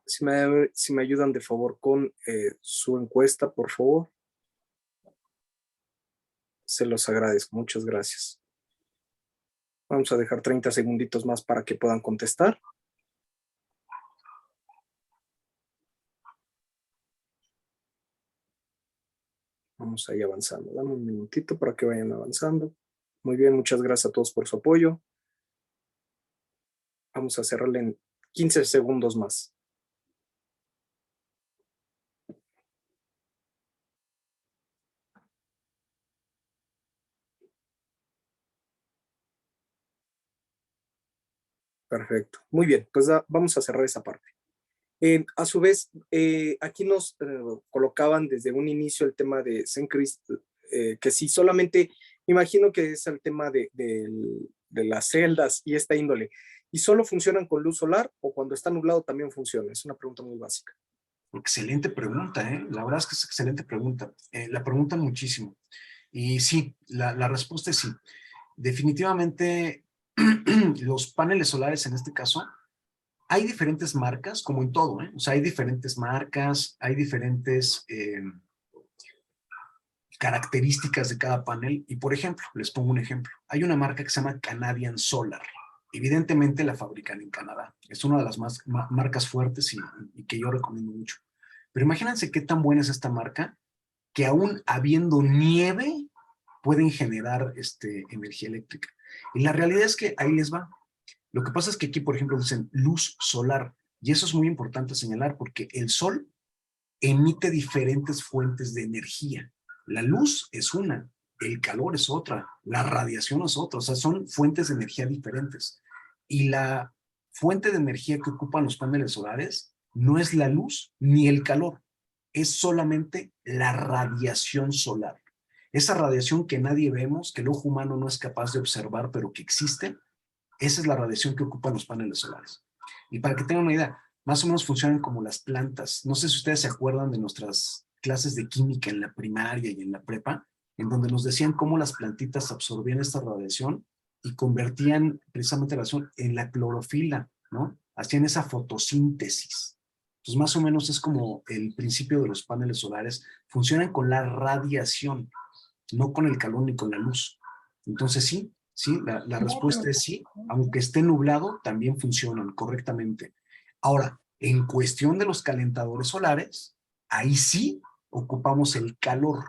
Si me ayudan de favor con su encuesta, por favor. Se los agradezco. Muchas gracias. Vamos a dejar 30 segunditos más para que puedan contestar. Vamos ahí avanzando. Dame un minutito para que vayan avanzando. Muy bien, muchas gracias a todos por su apoyo. Vamos a cerrarle en 15 segundos más. Perfecto. Muy bien, pues vamos a cerrar esa parte. A su vez, aquí nos colocaban desde un inicio el tema de Sencris, que si solamente, me imagino que es el tema de las celdas y esta índole, ¿y solo funcionan con luz solar o cuando está nublado también funciona? Es una pregunta muy básica. Excelente pregunta, ¿eh? La verdad es que es excelente pregunta. La preguntan muchísimo. Y sí, la respuesta es sí. Definitivamente, los paneles solares en este caso, hay diferentes marcas, como en todo, ¿eh? O sea, hay diferentes marcas, hay diferentes características de cada panel. Y por ejemplo, les pongo un ejemplo. Hay una marca que se llama Canadian Solar. Evidentemente la fabrican en Canadá. Es una de las marcas fuertes y que yo recomiendo mucho. Pero imagínense qué tan buena es esta marca que aún habiendo nieve pueden generar energía eléctrica. Y la realidad es que ahí les va. Lo que pasa es que aquí, por ejemplo, dicen luz solar. Y eso es muy importante señalar porque el sol emite diferentes fuentes de energía. La luz es una, el calor es otra, la radiación es otra. O sea, son fuentes de energía diferentes. Y la fuente de energía que ocupan los paneles solares no es la luz ni el calor, es solamente la radiación solar. Esa radiación que nadie vemos, que el ojo humano no es capaz de observar, pero que existe, esa es la radiación que ocupan los paneles solares. Y para que tengan una idea, más o menos funcionan como las plantas. No sé si ustedes se acuerdan de nuestras clases de química en la primaria y en la prepa, en donde nos decían cómo las plantitas absorbían esta radiación y convertían precisamente la radiación en la clorofila, ¿no? Hacían esa fotosíntesis. Entonces, más o menos es como el principio de los paneles solares. Funcionan con la radiación, no con el calor ni con la luz. Entonces, sí, la respuesta es sí. Aunque esté nublado, también funcionan correctamente. Ahora, en cuestión de los calentadores solares, ahí sí ocupamos el calor.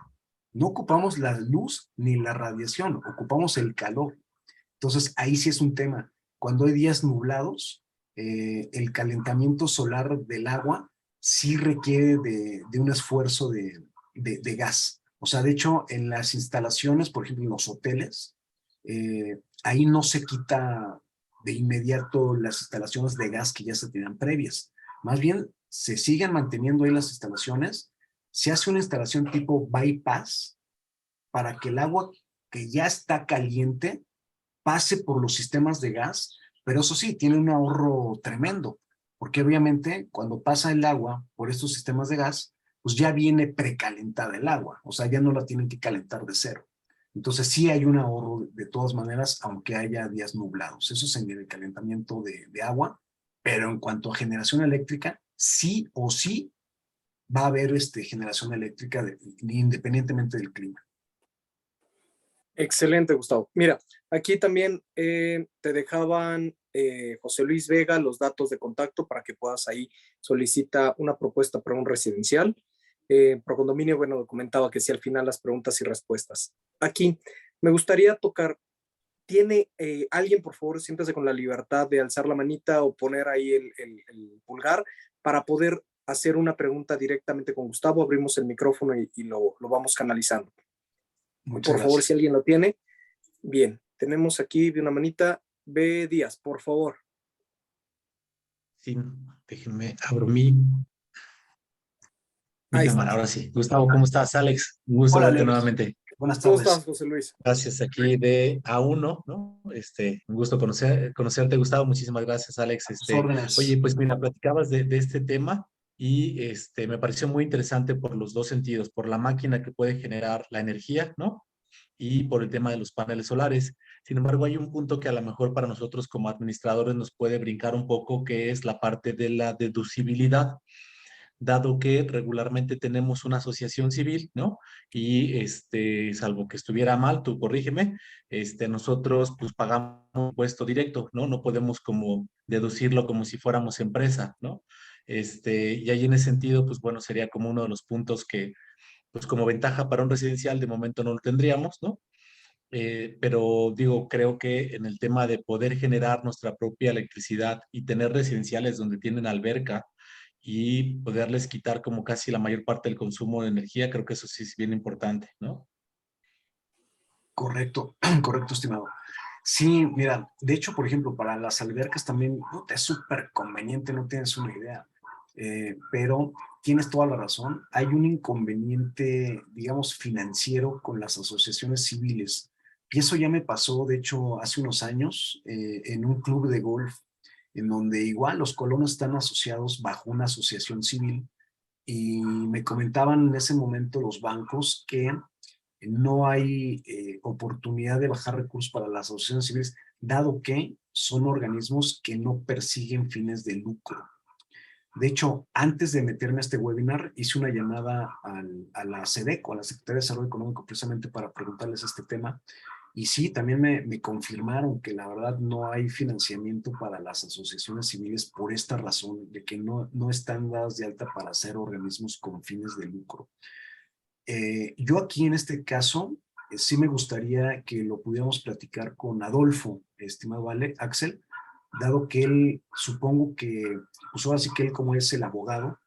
No ocupamos la luz ni la radiación, ocupamos el calor. Entonces, ahí sí es un tema. Cuando hay días nublados, el calentamiento solar del agua sí requiere de un esfuerzo de gas. O sea, de hecho, en las instalaciones, por ejemplo, en los hoteles, ahí no se quita de inmediato las instalaciones de gas que ya se tenían previas. Más bien, se siguen manteniendo ahí las instalaciones, se hace una instalación tipo bypass para que el agua que ya está caliente pase por los sistemas de gas, pero eso sí, tiene un ahorro tremendo, porque obviamente cuando pasa el agua por estos sistemas de gas, pues ya viene precalentada el agua, o sea, ya no la tienen que calentar de cero. Entonces sí hay un ahorro de todas maneras, aunque haya días nublados. Eso es en el calentamiento de agua, pero en cuanto a generación eléctrica, sí o sí va a haber generación eléctrica independientemente del clima. Excelente, Gustavo. Mira, aquí también te dejaban José Luis Vega los datos de contacto para que puedas ahí solicitar una propuesta para un residencial. Procondominio, bueno, documentaba que sí al final las preguntas y respuestas. Aquí me gustaría tocar, ¿tiene alguien, por favor, siéntase con la libertad de alzar la manita o poner ahí el pulgar para poder hacer una pregunta directamente con Gustavo? Abrimos el micrófono y lo vamos canalizando. Muchas Por favor, gracias. si alguien lo tiene. Bien, tenemos aquí de una manita. B. Díaz, por favor. Sí, déjenme, abro mi Ahí cámara, está. ahora sí. Gustavo, ¿cómo estás? Alex, un gusto Hola, verte Alex. nuevamente. Buenas ¿Cómo tardes. estás, José Luis? Gracias aquí de A1, ¿no? Un gusto conocerte, Gustavo. Muchísimas gracias, Alex. A tus órdenes. Oye, pues mira, platicabas de este tema y me pareció muy interesante por los dos sentidos, por la máquina que puede generar la energía, ¿no? Y por el tema de los paneles solares. Sin embargo, hay un punto que a lo mejor para nosotros como administradores nos puede brincar un poco, que es la parte de la deducibilidad, dado que regularmente tenemos una asociación civil, ¿no? Y salvo que estuviera mal, tú corrígeme, nosotros pues pagamos impuesto directo, ¿no? No podemos como deducirlo como si fuéramos empresa, ¿no? Y ahí en ese sentido, pues bueno, sería como uno de los puntos que, pues como ventaja para un residencial, de momento no lo tendríamos, ¿no? Pero digo, creo que en el tema de poder generar nuestra propia electricidad y tener residenciales donde tienen alberca y poderles quitar como casi la mayor parte del consumo de energía, creo que eso sí es bien importante, ¿no? Correcto, correcto, estimado. Sí, mira, de hecho, por ejemplo, para las albercas también es súper conveniente, no tienes una idea. Pero tienes toda la razón. Hay un inconveniente, digamos, financiero con las asociaciones civiles. Y eso ya me pasó, de hecho, hace unos años en un club de golf, en donde igual los colonos están asociados bajo una asociación civil. Y me comentaban en ese momento los bancos que no hay oportunidad de bajar recursos para las asociaciones civiles, dado que son organismos que no persiguen fines de lucro. De hecho, antes de meterme a este webinar, hice una llamada a la SEDECO, a la Secretaría de Desarrollo Económico, precisamente para preguntarles este tema. Y sí, también me confirmaron que la verdad no hay financiamiento para las asociaciones civiles por esta razón, de que no están dadas de alta para ser organismos con fines de lucro. Yo aquí en este caso, sí me gustaría que lo pudiéramos platicar con Adolfo, estimado Axel, dado que él, supongo que, pues ahora sí que él como es el abogado,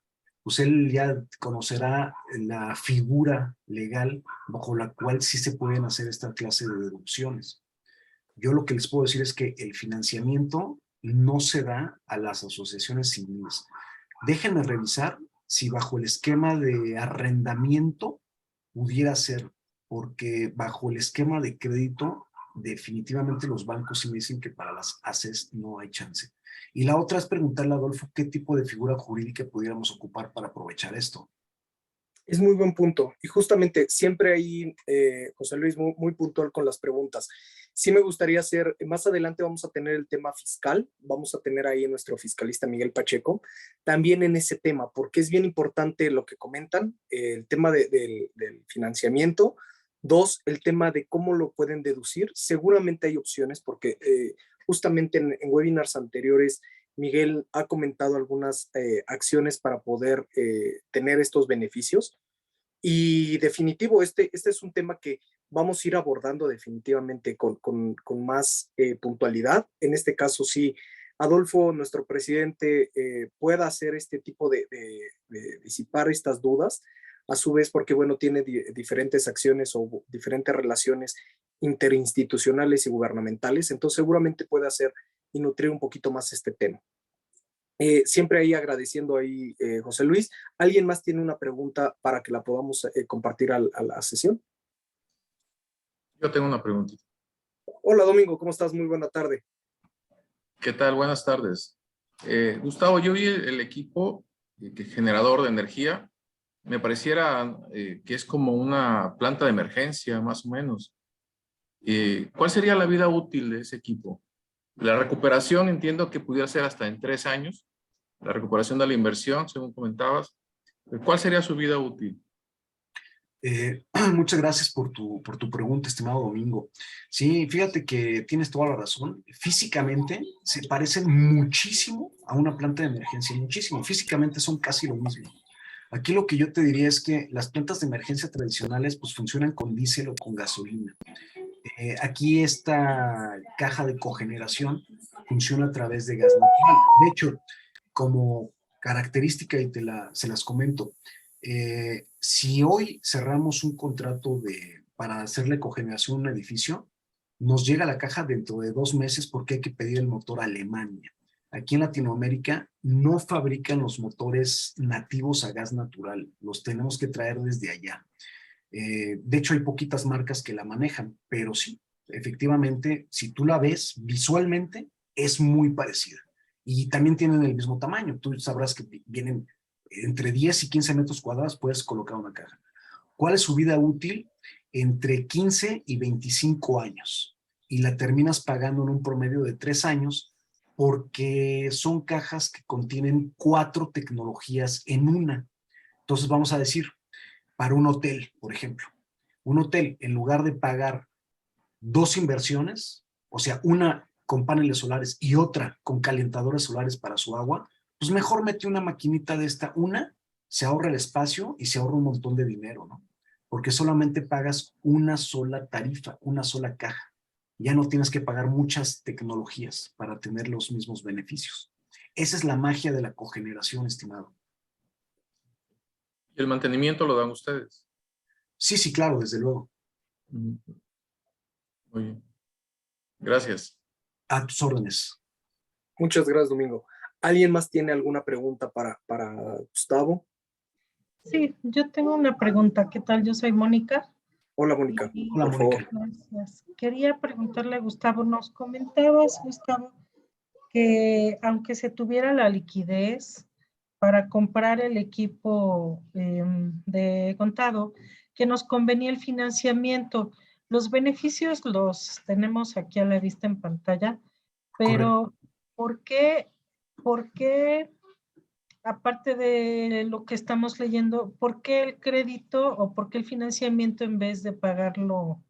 pues él ya conocerá la figura legal bajo la cual sí se pueden hacer esta clase de deducciones. Yo lo que les puedo decir es que el financiamiento no se da a las asociaciones civiles. Déjenme revisar si bajo el esquema de arrendamiento pudiera ser, porque bajo el esquema de crédito, definitivamente los bancos sí me dicen que para las ACES no hay chance. Y la otra es preguntarle a Adolfo qué tipo de figura jurídica pudiéramos ocupar para aprovechar esto. Es muy buen punto. Y justamente siempre ahí, José Luis, muy puntual con las preguntas. Sí me gustaría hacer, más adelante vamos a tener el tema fiscal, vamos a tener ahí a nuestro fiscalista Miguel Pacheco, también en ese tema, porque es bien importante lo que comentan, el tema del financiamiento. Dos, el tema de cómo lo pueden deducir. Seguramente hay opciones, porque justamente en webinars anteriores Miguel ha comentado algunas acciones para poder tener estos beneficios. Y definitivo, este es un tema que vamos a ir abordando definitivamente con más puntualidad. En este caso, sí, Adolfo, nuestro presidente, pueda hacer este tipo de disipar estas dudas, a su vez porque, bueno, tiene diferentes acciones o diferentes relaciones interinstitucionales y gubernamentales, entonces seguramente puede hacer y nutrir un poquito más este tema. Siempre ahí agradeciendo ahí, José Luis. ¿Alguien más tiene una pregunta para que la podamos compartir a la sesión? Yo tengo una pregunta. Hola, Domingo, ¿cómo estás? Muy buena tarde. ¿Qué tal? Buenas tardes. Gustavo, yo vi el equipo generador de energía. Me pareciera que es como una planta de emergencia, más o menos. ¿Cuál sería la vida útil de ese equipo? La recuperación entiendo que pudiera ser hasta en 3 años. La recuperación de la inversión, según comentabas. ¿Cuál sería su vida útil? Muchas gracias por tu pregunta, estimado Domingo. Sí, fíjate que tienes toda la razón. Físicamente se parecen muchísimo a una planta de emergencia, muchísimo. Físicamente son casi lo mismo. Aquí lo que yo te diría es que las plantas de emergencia tradicionales pues funcionan con diésel o con gasolina. Aquí esta caja de cogeneración funciona a través de gas natural. De hecho, como característica, y se las comento, si hoy cerramos un contrato para hacerle cogeneración a un edificio, nos llega la caja dentro de 2 meses porque hay que pedir el motor a Alemania. Aquí en Latinoamérica no fabrican los motores nativos a gas natural, los tenemos que traer desde allá. De hecho, hay poquitas marcas que la manejan, pero sí, efectivamente, si tú la ves visualmente, es muy parecida. Y también tienen el mismo tamaño. Tú sabrás que vienen entre 10 y 15 metros cuadrados, puedes colocar una caja. ¿Cuál es su vida útil? Entre 15 y 25 años. Y la terminas pagando en un promedio de 3 años porque son cajas que contienen 4 tecnologías en una. Entonces vamos a decir, para un hotel, por ejemplo. Un hotel, en lugar de pagar 2 inversiones, o sea, una con paneles solares y otra con calentadores solares para su agua, pues mejor mete una maquinita de esta. Una, se ahorra el espacio y se ahorra un montón de dinero, ¿no? Porque solamente pagas una sola tarifa, una sola caja. Ya no tienes que pagar muchas tecnologías para tener los mismos beneficios. Esa es la magia de la cogeneración, estimado. ¿Y el mantenimiento lo dan ustedes? Sí, sí, claro, desde luego. Muy bien. Gracias. A tus órdenes. Muchas gracias, Domingo. ¿Alguien más tiene alguna pregunta para Gustavo? Sí, yo tengo una pregunta. ¿Qué tal? Yo soy Mónica. Hola, Mónica. Hola, Por Mónica. favor. Gracias. Quería preguntarle a Gustavo, nos comentabas, Gustavo, que aunque se tuviera la liquidez para comprar el equipo de contado, que nos convenía el financiamiento. Los beneficios los tenemos aquí a la vista en pantalla, pero ¿por qué, aparte de lo que estamos leyendo, por qué el crédito o por qué el financiamiento en vez de pagarlo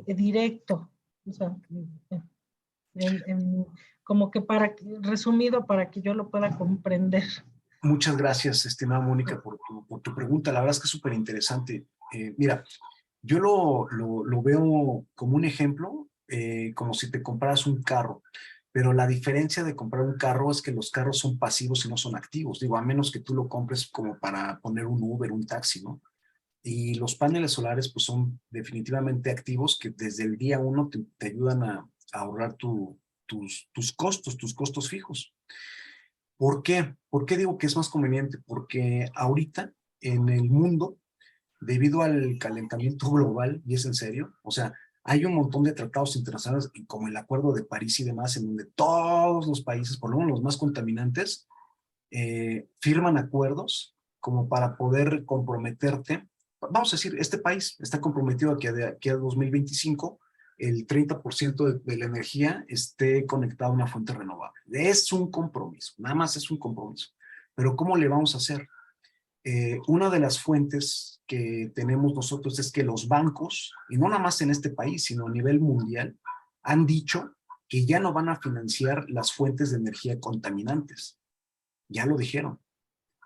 directo? O sea, como que resumido para que yo lo pueda comprender. Muchas gracias, estimada Mónica, por tu pregunta. La verdad es que es súper interesante. Mira, yo lo veo como un ejemplo, como si te compraras un carro. Pero la diferencia de comprar un carro es que los carros son pasivos y no son activos. Digo, a menos que tú lo compres como para poner un Uber, un taxi, ¿no? Y los paneles solares pues son definitivamente activos que desde el día 1 te ayudan a ahorrar tus costos fijos. ¿Por qué? ¿Por qué digo que es más conveniente? Porque ahorita en el mundo, debido al calentamiento global, y es en serio, o sea, hay un montón de tratados internacionales, como el Acuerdo de París y demás, en donde todos los países, por lo menos los más contaminantes, firman acuerdos como para poder comprometerte. Vamos a decir, este país está comprometido a que de aquí a 2025 el 30% de la energía esté conectada a una fuente renovable. Es un compromiso, nada más es un compromiso. Pero ¿cómo le vamos a hacer? Una de las fuentes que tenemos nosotros es que los bancos, y no nada más en este país, sino a nivel mundial, han dicho que ya no van a financiar las fuentes de energía contaminantes. Ya lo dijeron.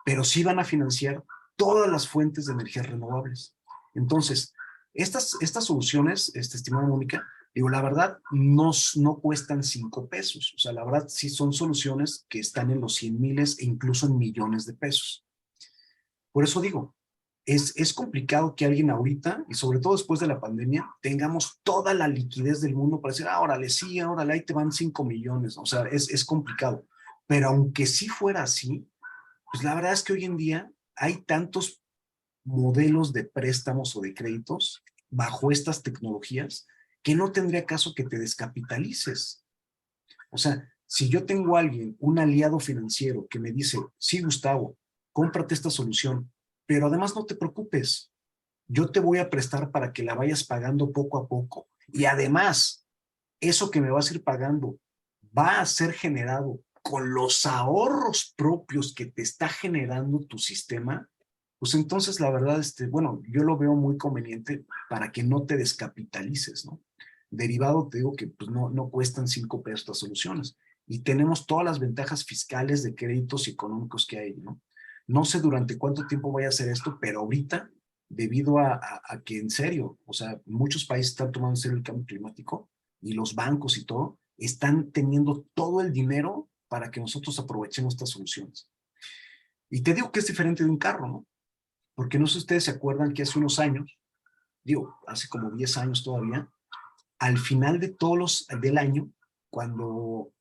Pero sí van a financiar todas las fuentes de energías renovables. Entonces, estas soluciones, estimada Mónica, digo, la verdad, no cuestan 5 pesos. O sea, la verdad, sí son soluciones que están en los 100 miles e incluso en millones de pesos. Por eso digo, es complicado que alguien ahorita, y sobre todo después de la pandemia, tengamos toda la liquidez del mundo para decir, órale, sí, órale, ahí te van 5 millones. O sea, es complicado. Pero aunque sí fuera así, pues la verdad es que hoy en día hay tantos modelos de préstamos o de créditos bajo estas tecnologías que no tendría caso que te descapitalices. O sea, si yo tengo a alguien, un aliado financiero que me dice, sí, Gustavo, cómprate esta solución, pero además no te preocupes, yo te voy a prestar para que la vayas pagando poco a poco. Y además, eso que me vas a ir pagando va a ser generado con los ahorros propios que te está generando tu sistema, pues entonces la verdad, bueno, yo lo veo muy conveniente para que no te descapitalices, ¿no? Derivado, te digo que pues no cuestan 5 pesos las soluciones. Y tenemos todas las ventajas fiscales de créditos y económicos que hay, ¿no? No sé durante cuánto tiempo vaya a hacer esto, pero ahorita, debido a que en serio, o sea, muchos países están tomando en serio el cambio climático y los bancos y todo, están teniendo todo el dinero para que nosotros aprovechemos estas soluciones. Y te digo que es diferente de un carro, ¿no? Porque no sé si ustedes se acuerdan que hace unos años, digo, hace como 10 años todavía, al final de del año, cuando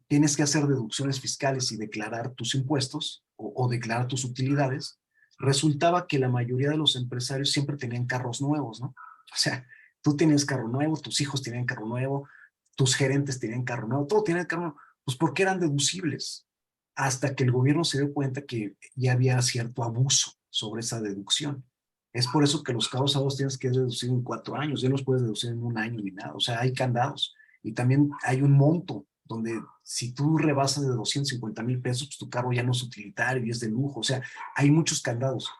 tienes que hacer deducciones fiscales y declarar tus impuestos o declarar tus utilidades, resultaba que la mayoría de los empresarios siempre tenían carros nuevos, ¿no? O sea, tú tenías carro nuevo, tus hijos tenían carro nuevo, tus gerentes tenían carro nuevo, todo tenían carro nuevo, pues porque eran deducibles, hasta que el gobierno se dio cuenta que ya había cierto abuso sobre esa deducción. Es por eso que los carros usados tienes que deducir en 4 años, ya no los puedes deducir en 1 año ni nada, o sea, hay candados. Y también hay un monto donde si tú rebasas de 250,000 pesos, pues tu carro ya no es utilitario y es de lujo. O sea, hay muchos candados.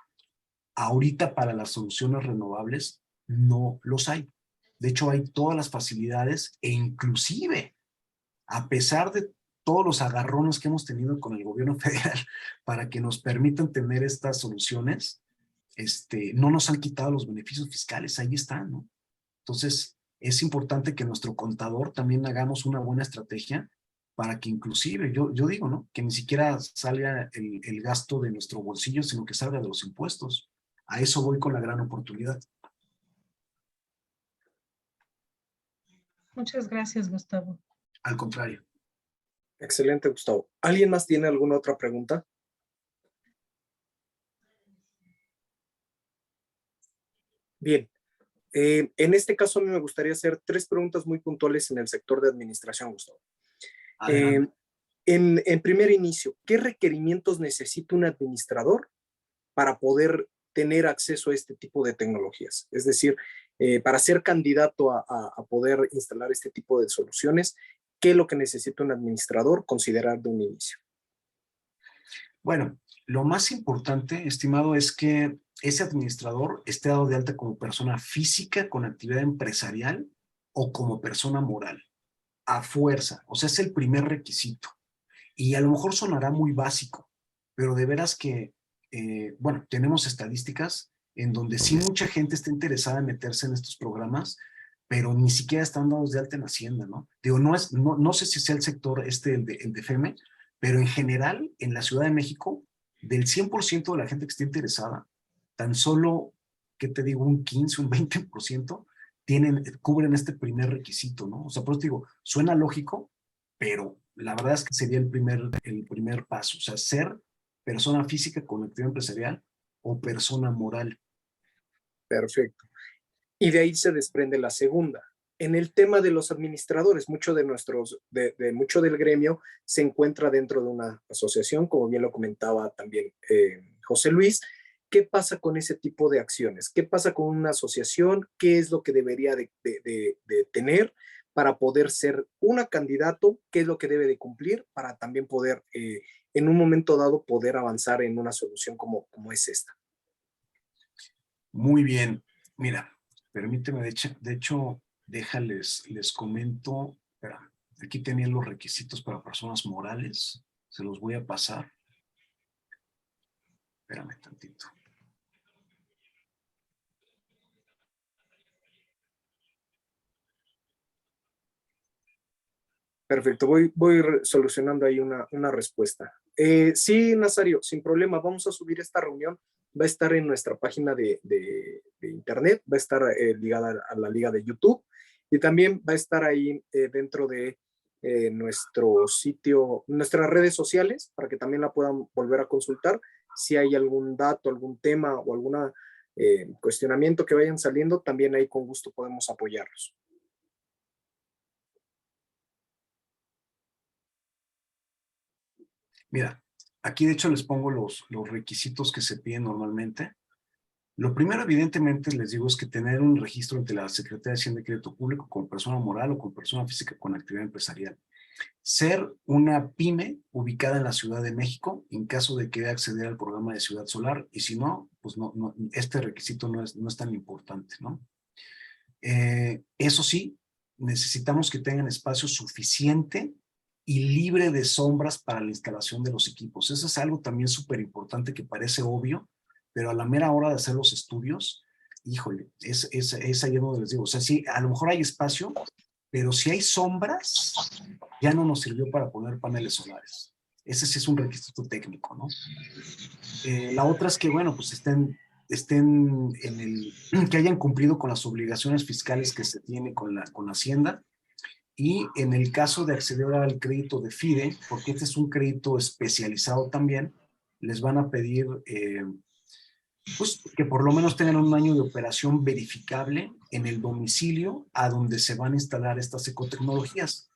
Ahorita para las soluciones renovables no los hay. De hecho, hay todas las facilidades e inclusive, a pesar de todos los agarrones que hemos tenido con el gobierno federal para que nos permitan tener estas soluciones, no nos han quitado los beneficios fiscales, ahí están, ¿no? Entonces, es importante que nuestro contador también hagamos una buena estrategia para que inclusive, yo digo, ¿no? Que ni siquiera salga el gasto de nuestro bolsillo, sino que salga de los impuestos. A eso voy con la gran oportunidad. Muchas gracias, Gustavo. Al contrario. Excelente, Gustavo. ¿Alguien más tiene alguna otra pregunta? Bien. En este caso, a mí me gustaría hacer 3 preguntas muy puntuales en el sector de administración, Gustavo. En primer inicio, ¿qué requerimientos necesita un administrador para poder tener acceso a este tipo de tecnologías? Es decir, para ser candidato a poder instalar este tipo de soluciones, ¿qué es lo que necesita un administrador considerar de un inicio? Bueno, lo más importante, estimado, es que ese administrador esté dado de alta como persona física con actividad empresarial o como persona moral, a fuerza. O sea, es el primer requisito. Y a lo mejor sonará muy básico, pero de veras que, bueno, tenemos estadísticas en donde sí mucha gente está interesada en meterse en estos programas, pero ni siquiera están dados de alta en Hacienda, ¿no? Digo, no sé si sea el sector el de FEME, pero en general, en la Ciudad de México, del 100% de la gente que está interesada, tan solo, ¿qué te digo? Un 15, un 20% cubren este primer requisito, ¿no? O sea, por eso digo, suena lógico, pero la verdad es que sería el primer paso, o sea, ser persona física con actividad empresarial o persona moral. Perfecto. Y de ahí se desprende la segunda. En el tema de los administradores, mucho del gremio se encuentra dentro de una asociación, como bien lo comentaba también José Luis. ¿Qué pasa con ese tipo de acciones? ¿Qué pasa con una asociación? ¿Qué es lo que debería de tener para poder ser un candidato? ¿Qué es lo que debe de cumplir para también poder, en un momento dado, poder avanzar en una solución como es esta? Muy bien. Mira, permíteme, de hecho, les comento. Espera, aquí tenían los requisitos para personas morales. Se los voy a pasar. Espérame tantito. Perfecto, voy solucionando ahí una respuesta. Sí, Nazario, sin problema, vamos a subir esta reunión va a estar en nuestra página de internet, va a estar ligada a la liga de YouTube y también va a estar ahí dentro de nuestro sitio, nuestras redes sociales, para que también la puedan volver a consultar. Si hay algún dato, algún tema o algún cuestionamiento que vayan saliendo, también ahí con gusto podemos apoyarlos. Mira, aquí de hecho les pongo los requisitos que se piden normalmente. Lo primero, evidentemente, les digo, es que tener un registro ante la Secretaría de Hacienda y Crédito Público con persona moral o con persona física con actividad empresarial. Ser una pyme ubicada en la Ciudad de México en caso de que acceder al programa de Ciudad Solar, y si no, pues no, este requisito no es tan importante, ¿no? Eso sí, necesitamos que tengan espacio suficiente y libre de sombras para la instalación de los equipos. Eso es algo también súper importante que parece obvio, pero a la mera hora de hacer los estudios, híjole, es ahí donde les digo, o sea, sí, a lo mejor hay espacio, pero si hay sombras, ya no nos sirvió para poner paneles solares. Ese sí es un requisito técnico, ¿no? La otra es que, bueno, pues estén que hayan cumplido con las obligaciones fiscales que se tiene con la Hacienda, y en el caso de acceder al crédito de FIDE, porque este es un crédito especializado también, les van a pedir pues que por lo menos tengan un año de operación verificable en el domicilio a donde se van a instalar estas ecotecnologías.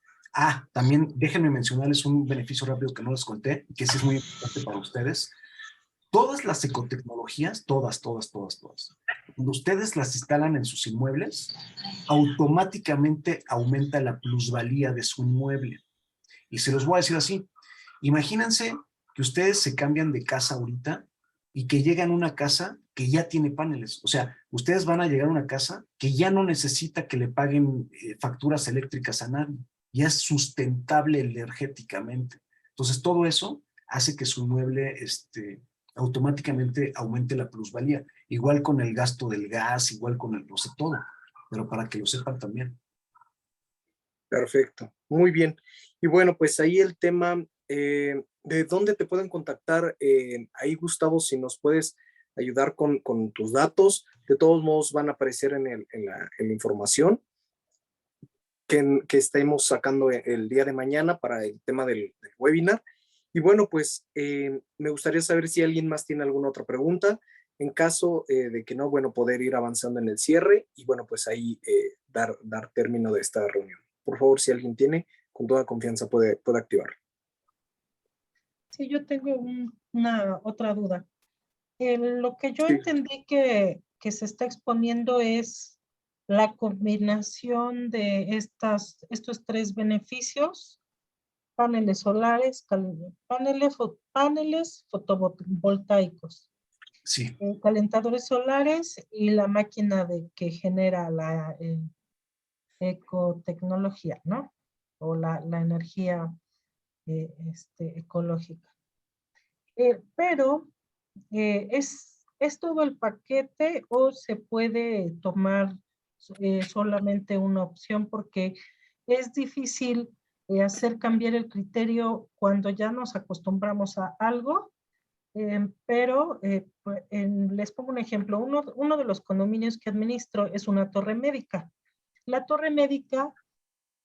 También déjenme mencionarles un beneficio rápido que no les conté, que sí es muy importante para ustedes. Todas las ecotecnologías, todas, cuando ustedes las instalan en sus inmuebles, automáticamente aumenta la plusvalía de su inmueble. Y se los voy a decir así. Imagínense que ustedes se cambian de casa ahorita y que llegan a una casa que ya tiene paneles. O sea, ustedes van a llegar a una casa que ya no necesita que le paguen facturas eléctricas a nadie. Ya es sustentable energéticamente. Entonces, todo eso hace que su inmueble automáticamente aumente la plusvalía. Igual con el gasto del gas, igual con el, todo. Pero para que lo sepan también. Perfecto, muy bien. Y bueno, pues ahí el tema de dónde te pueden contactar. Ahí, Gustavo, si nos puedes ayudar con tus datos, de todos modos van a aparecer en la información que estemos sacando el día de mañana para el tema del webinar. Y bueno, pues me gustaría saber si alguien más tiene alguna otra pregunta. En caso de que no, bueno, poder ir avanzando en el cierre y bueno, pues ahí dar término de esta reunión. Por favor, si alguien tiene, con toda confianza puede activarlo. Sí, yo tengo una otra duda. Lo que yo entendí que se está exponiendo es la combinación de estos tres beneficios: paneles solares, paneles fotovoltaicos, Sí. Calentadores solares y la máquina que genera la ecotecnología, ¿no? O la energía ecológica. Pero ¿es todo el paquete o se puede tomar solamente una opción? Porque es difícil hacer cambiar el criterio cuando ya nos acostumbramos a algo, pero les pongo un ejemplo. Uno de los condominios que administro es una torre médica. La torre médica,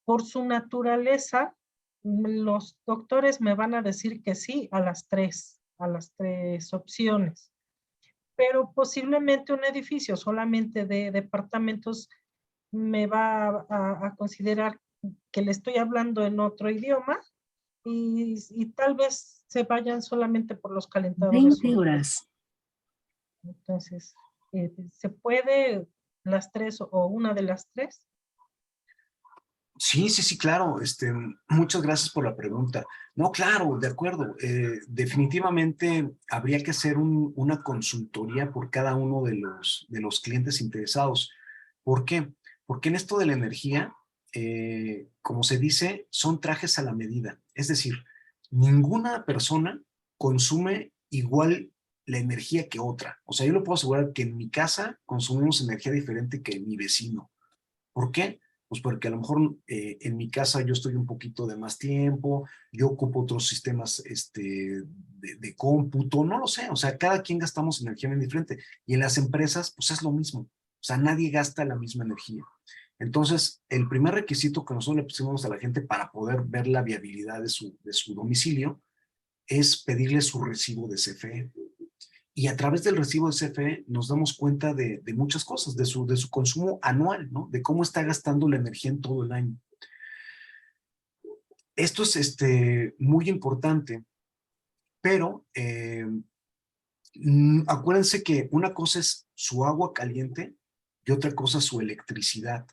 por su naturaleza, los doctores me van a decir que sí a las tres opciones, pero posiblemente un edificio solamente de departamentos me va a considerar que le estoy hablando en otro idioma y tal vez se vayan solamente por los calentadores. 20 horas. Entonces, ¿se puede las tres o una de las tres? Sí, claro. Muchas gracias por la pregunta. No, claro, de acuerdo. Definitivamente habría que hacer una consultoría por cada uno de los clientes interesados. ¿Por qué? Porque en esto de la energía, como se dice, son trajes a la medida. Es decir, ninguna persona consume igual la energía que otra. O sea, yo le puedo asegurar que en mi casa consumimos energía diferente que mi vecino. ¿Por qué? Pues porque a lo mejor en mi casa yo estoy un poquito de más tiempo, yo ocupo otros sistemas de cómputo, no lo sé, o sea, cada quien gastamos energía bien diferente. Y en las empresas, pues es lo mismo, o sea, nadie gasta la misma energía. Entonces, el primer requisito que nosotros le pusimos a la gente para poder ver la viabilidad de su domicilio es pedirle su recibo de CFE. Y a través del recibo de CFE nos damos cuenta de muchas cosas, de su consumo anual, ¿no? De cómo está gastando la energía en todo el año. Esto es muy importante, pero acuérdense que una cosa es su agua caliente y otra cosa su electricidad.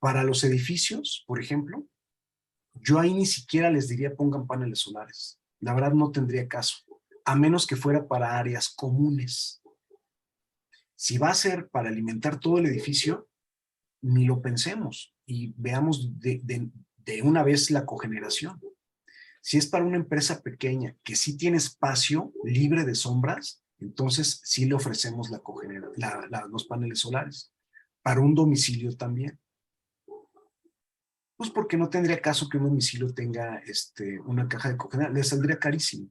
Para los edificios, por ejemplo, yo ahí ni siquiera les diría pongan paneles solares. La verdad no tendría caso, a menos que fuera para áreas comunes. Si va a ser para alimentar todo el edificio, ni lo pensemos y veamos de una vez la cogeneración. Si es para una empresa pequeña que sí tiene espacio libre de sombras, entonces sí le ofrecemos los paneles solares. Para un domicilio también. Pues porque no tendría caso que un domicilio tenga una caja de cogeneración, le saldría carísimo.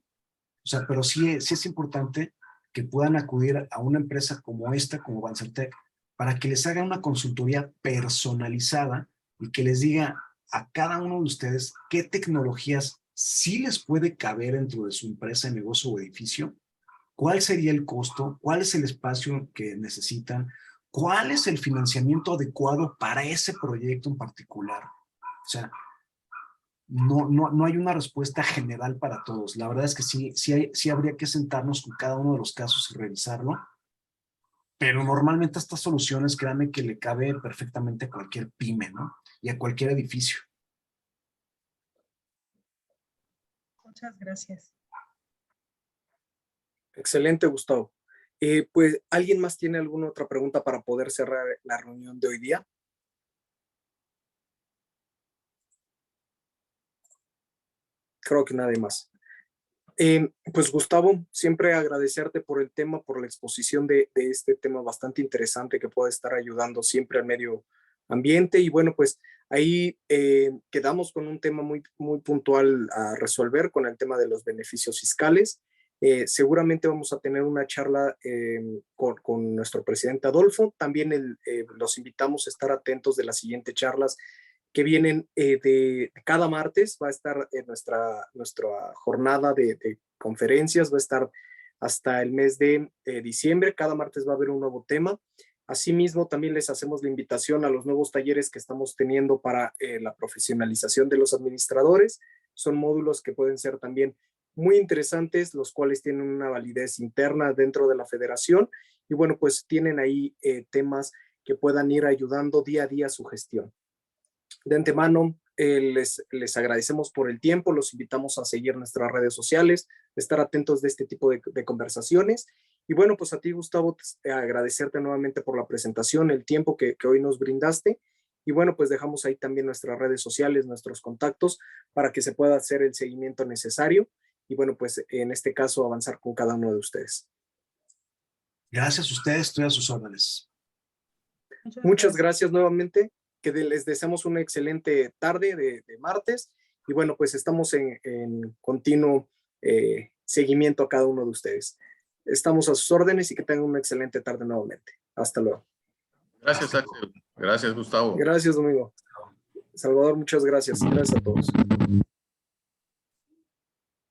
O sea, pero sí es importante que puedan acudir a una empresa como esta, como Bancertec, para que les haga una consultoría personalizada y que les diga a cada uno de ustedes qué tecnologías sí les puede caber dentro de su empresa, negocio o edificio, cuál sería el costo, cuál es el espacio que necesitan, cuál es el financiamiento adecuado para ese proyecto en particular. O sea, no hay una respuesta general para todos. La verdad es que sí habría que sentarnos con cada uno de los casos y revisarlo. Pero normalmente estas soluciones, créanme que le cabe perfectamente a cualquier pyme, ¿no? Y a cualquier edificio. Muchas gracias. Excelente, Gustavo. Pues, ¿alguien más tiene alguna otra pregunta para poder cerrar la reunión de hoy día? Creo que nadie más. Pues Gustavo, siempre agradecerte por el tema, por la exposición de este tema bastante interesante que puede estar ayudando siempre al medio ambiente. Y bueno, pues ahí quedamos con un tema muy, muy puntual a resolver con el tema de los beneficios fiscales. Seguramente vamos a tener una charla con nuestro presidente Adolfo. También los invitamos a estar atentos de las siguientes charlas que vienen de cada martes. Va a estar en nuestra jornada de conferencias, va a estar hasta el mes de diciembre. Cada martes va a haber un nuevo tema. Asimismo, también les hacemos la invitación a los nuevos talleres que estamos teniendo para la profesionalización de los administradores. Son módulos que pueden ser también muy interesantes, los cuales tienen una validez interna dentro de la federación y bueno, pues tienen ahí temas que puedan ir ayudando día a día a su gestión. De antemano, les agradecemos por el tiempo, los invitamos a seguir nuestras redes sociales, estar atentos de este tipo de conversaciones. Y bueno, pues a ti, Gustavo, agradecerte nuevamente por la presentación, el tiempo que hoy nos brindaste. Y bueno, pues dejamos ahí también nuestras redes sociales, nuestros contactos, para que se pueda hacer el seguimiento necesario. Y bueno, pues en este caso avanzar con cada uno de ustedes. Gracias a ustedes, estoy a sus órdenes. Muchas gracias nuevamente. Que les deseamos una excelente tarde de martes y bueno, pues estamos en continuo seguimiento a cada uno de ustedes. Estamos a sus órdenes y que tengan una excelente tarde nuevamente. Hasta luego. Gracias, Axel. Gracias, Gustavo. Gracias, Domingo. Salvador, muchas gracias. Gracias a todos.